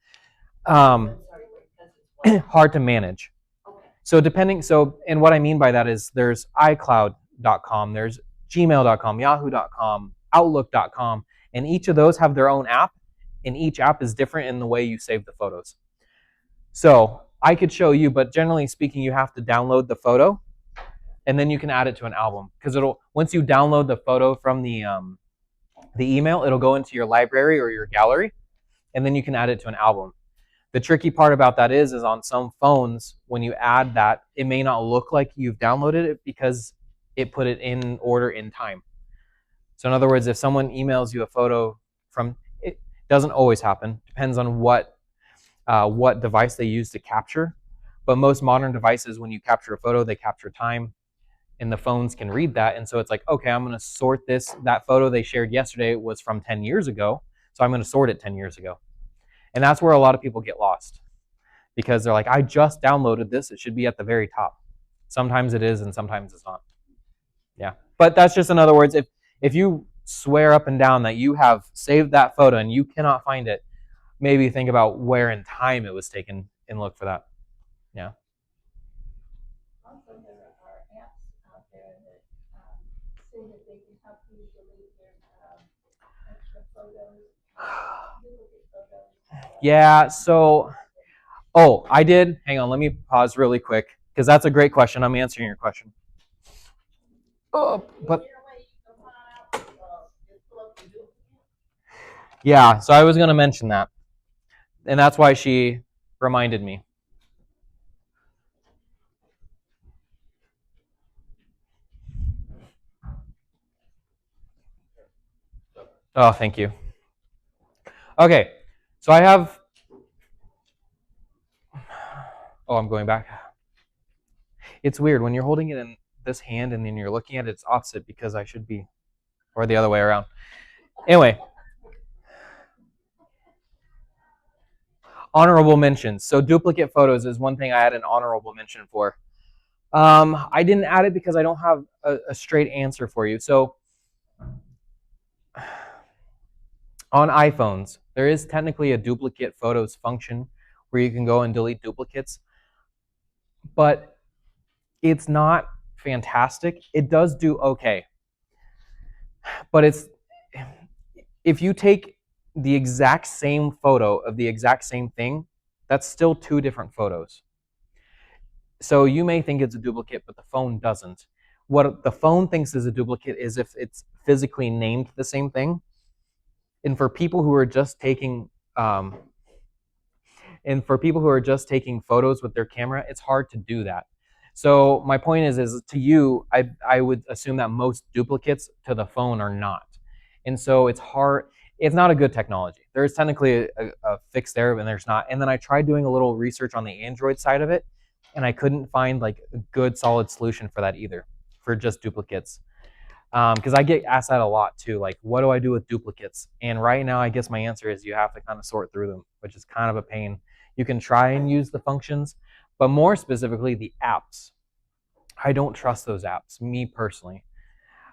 Hard to manage. So and what I mean by that is there's iCloud.com, there's gmail.com, yahoo.com, outlook.com, and each of those have their own app, and each app is different in the way you save the photos. So I could show you, but generally speaking, you have to download the photo, and then you can add it to an album because once you download the photo from the email, it'll go into your library or your gallery, and then you can add it to an album. The tricky part about that is on some phones, when you add that, it may not look like you've downloaded it because it put it in order in time. So in other words, if someone emails you a photo from, it doesn't always happen, depends on what device they use to capture. But most modern devices, when you capture a photo, they capture time, and the phones can read that. And so it's like, okay, I'm going to sort this. That photo they shared yesterday was from 10 years ago, so I'm going to sort it 10 years ago. And that's where a lot of people get lost because they're like, I just downloaded this. It should be at the very top. Sometimes it is and sometimes it's not. Yeah. But that's just in other words, if you swear up and down that you have saved that photo and you cannot find it, maybe think about where in time it was taken and look for that. Yeah. Also, there are apps out there that say that they can help you delete your extra photos, duplicate photos. Yeah, so, I did. Hang on, let me pause really quick because that's a great question. I'm answering your question. But yeah, so I was going to mention that. And that's why she reminded me. Oh, thank you. Okay, so I have... Oh, I'm going back. It's weird when you're holding it in this hand and then you're looking at it, it's opposite because I should be, or the other way around. Anyway. Honorable mentions. So duplicate photos is one thing I had an honorable mention for. I didn't add it because I don't have a straight answer for you. So On iPhones, there is technically a duplicate photos function where you can go and delete duplicates, but it's not fantastic. It does do okay, but if you take the exact same photo of the exact same thing, that's still two different photos. So you may think it's a duplicate, but the phone doesn't. What the phone thinks is a duplicate is if it's physically named the same thing. And for people who are just taking photos with their camera, it's hard to do that. So my point is to you, I would assume that most duplicates to the phone are not. And so it's hard. It's not a good technology. There's technically a fix there, and there's not. And then I tried doing a little research on the Android side of it, and I couldn't find like a good solid solution for that either, for just duplicates. Because I get asked that a lot too, like what do I do with duplicates? And right now, I guess my answer is you have to kind of sort through them, which is kind of a pain. You can try and use the functions, but more specifically, the apps. I don't trust those apps, me personally.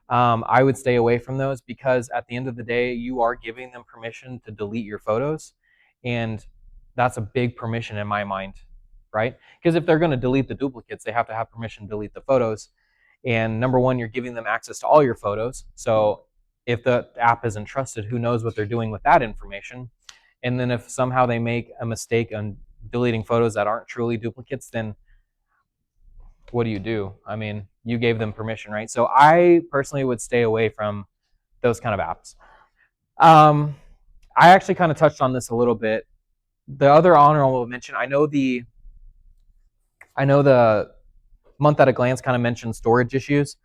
I would stay away from those because at the end of the day, you are giving them permission to delete your photos. And that's a big permission in my mind, right? Because if they're going to delete the duplicates, they have to have permission to delete the photos. And number one, you're giving them access to all your photos. So if the app isn't trusted, who knows what they're doing with that information? And then if somehow they make a mistake on deleting photos that aren't truly duplicates, then what do you do? I mean, you gave them permission, right? So I personally would stay away from those kind of apps. I actually kind of touched on this a little bit. The other honorable mention, I know the month at a glance kind of mentioned storage issues.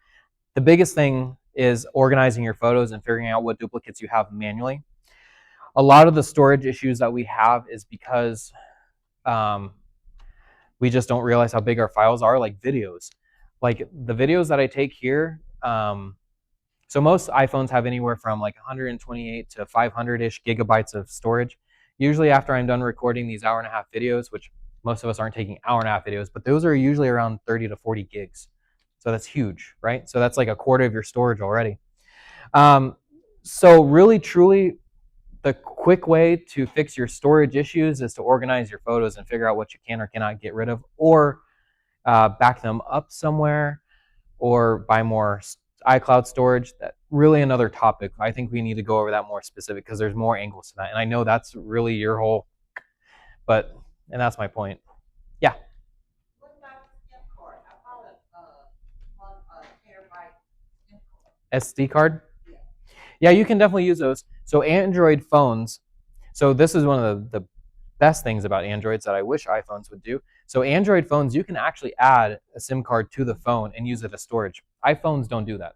The biggest thing is organizing your photos and figuring out what duplicates you have manually. A lot of the storage issues that we have is because we just don't realize how big our files are, like videos. Like the videos that I take here, so most iPhones have anywhere from like 128 to 500-ish gigabytes of storage. Usually after I'm done recording these hour-and-a-half videos, which most of us aren't taking hour-and-a-half videos, but those are usually around 30 to 40 gigs. So that's huge, right? So that's like a quarter of your storage already. So really, truly, the quick way to fix your storage issues is to organize your photos and figure out what you can or cannot get rid of, or back them up somewhere, or buy more iCloud storage. That really another topic. I think we need to go over that more specific because there's more angles to that. And I know that's really your whole, and that's my point. Yeah. What about the SIM card? I bought a terabyte SIM card. SD card? Yeah. Yeah, you can definitely use those. So Android phones, so this is one of the best things about Androids that I wish iPhones would do. So Android phones, you can actually add a SIM card to the phone and use it as storage. iPhones don't do that.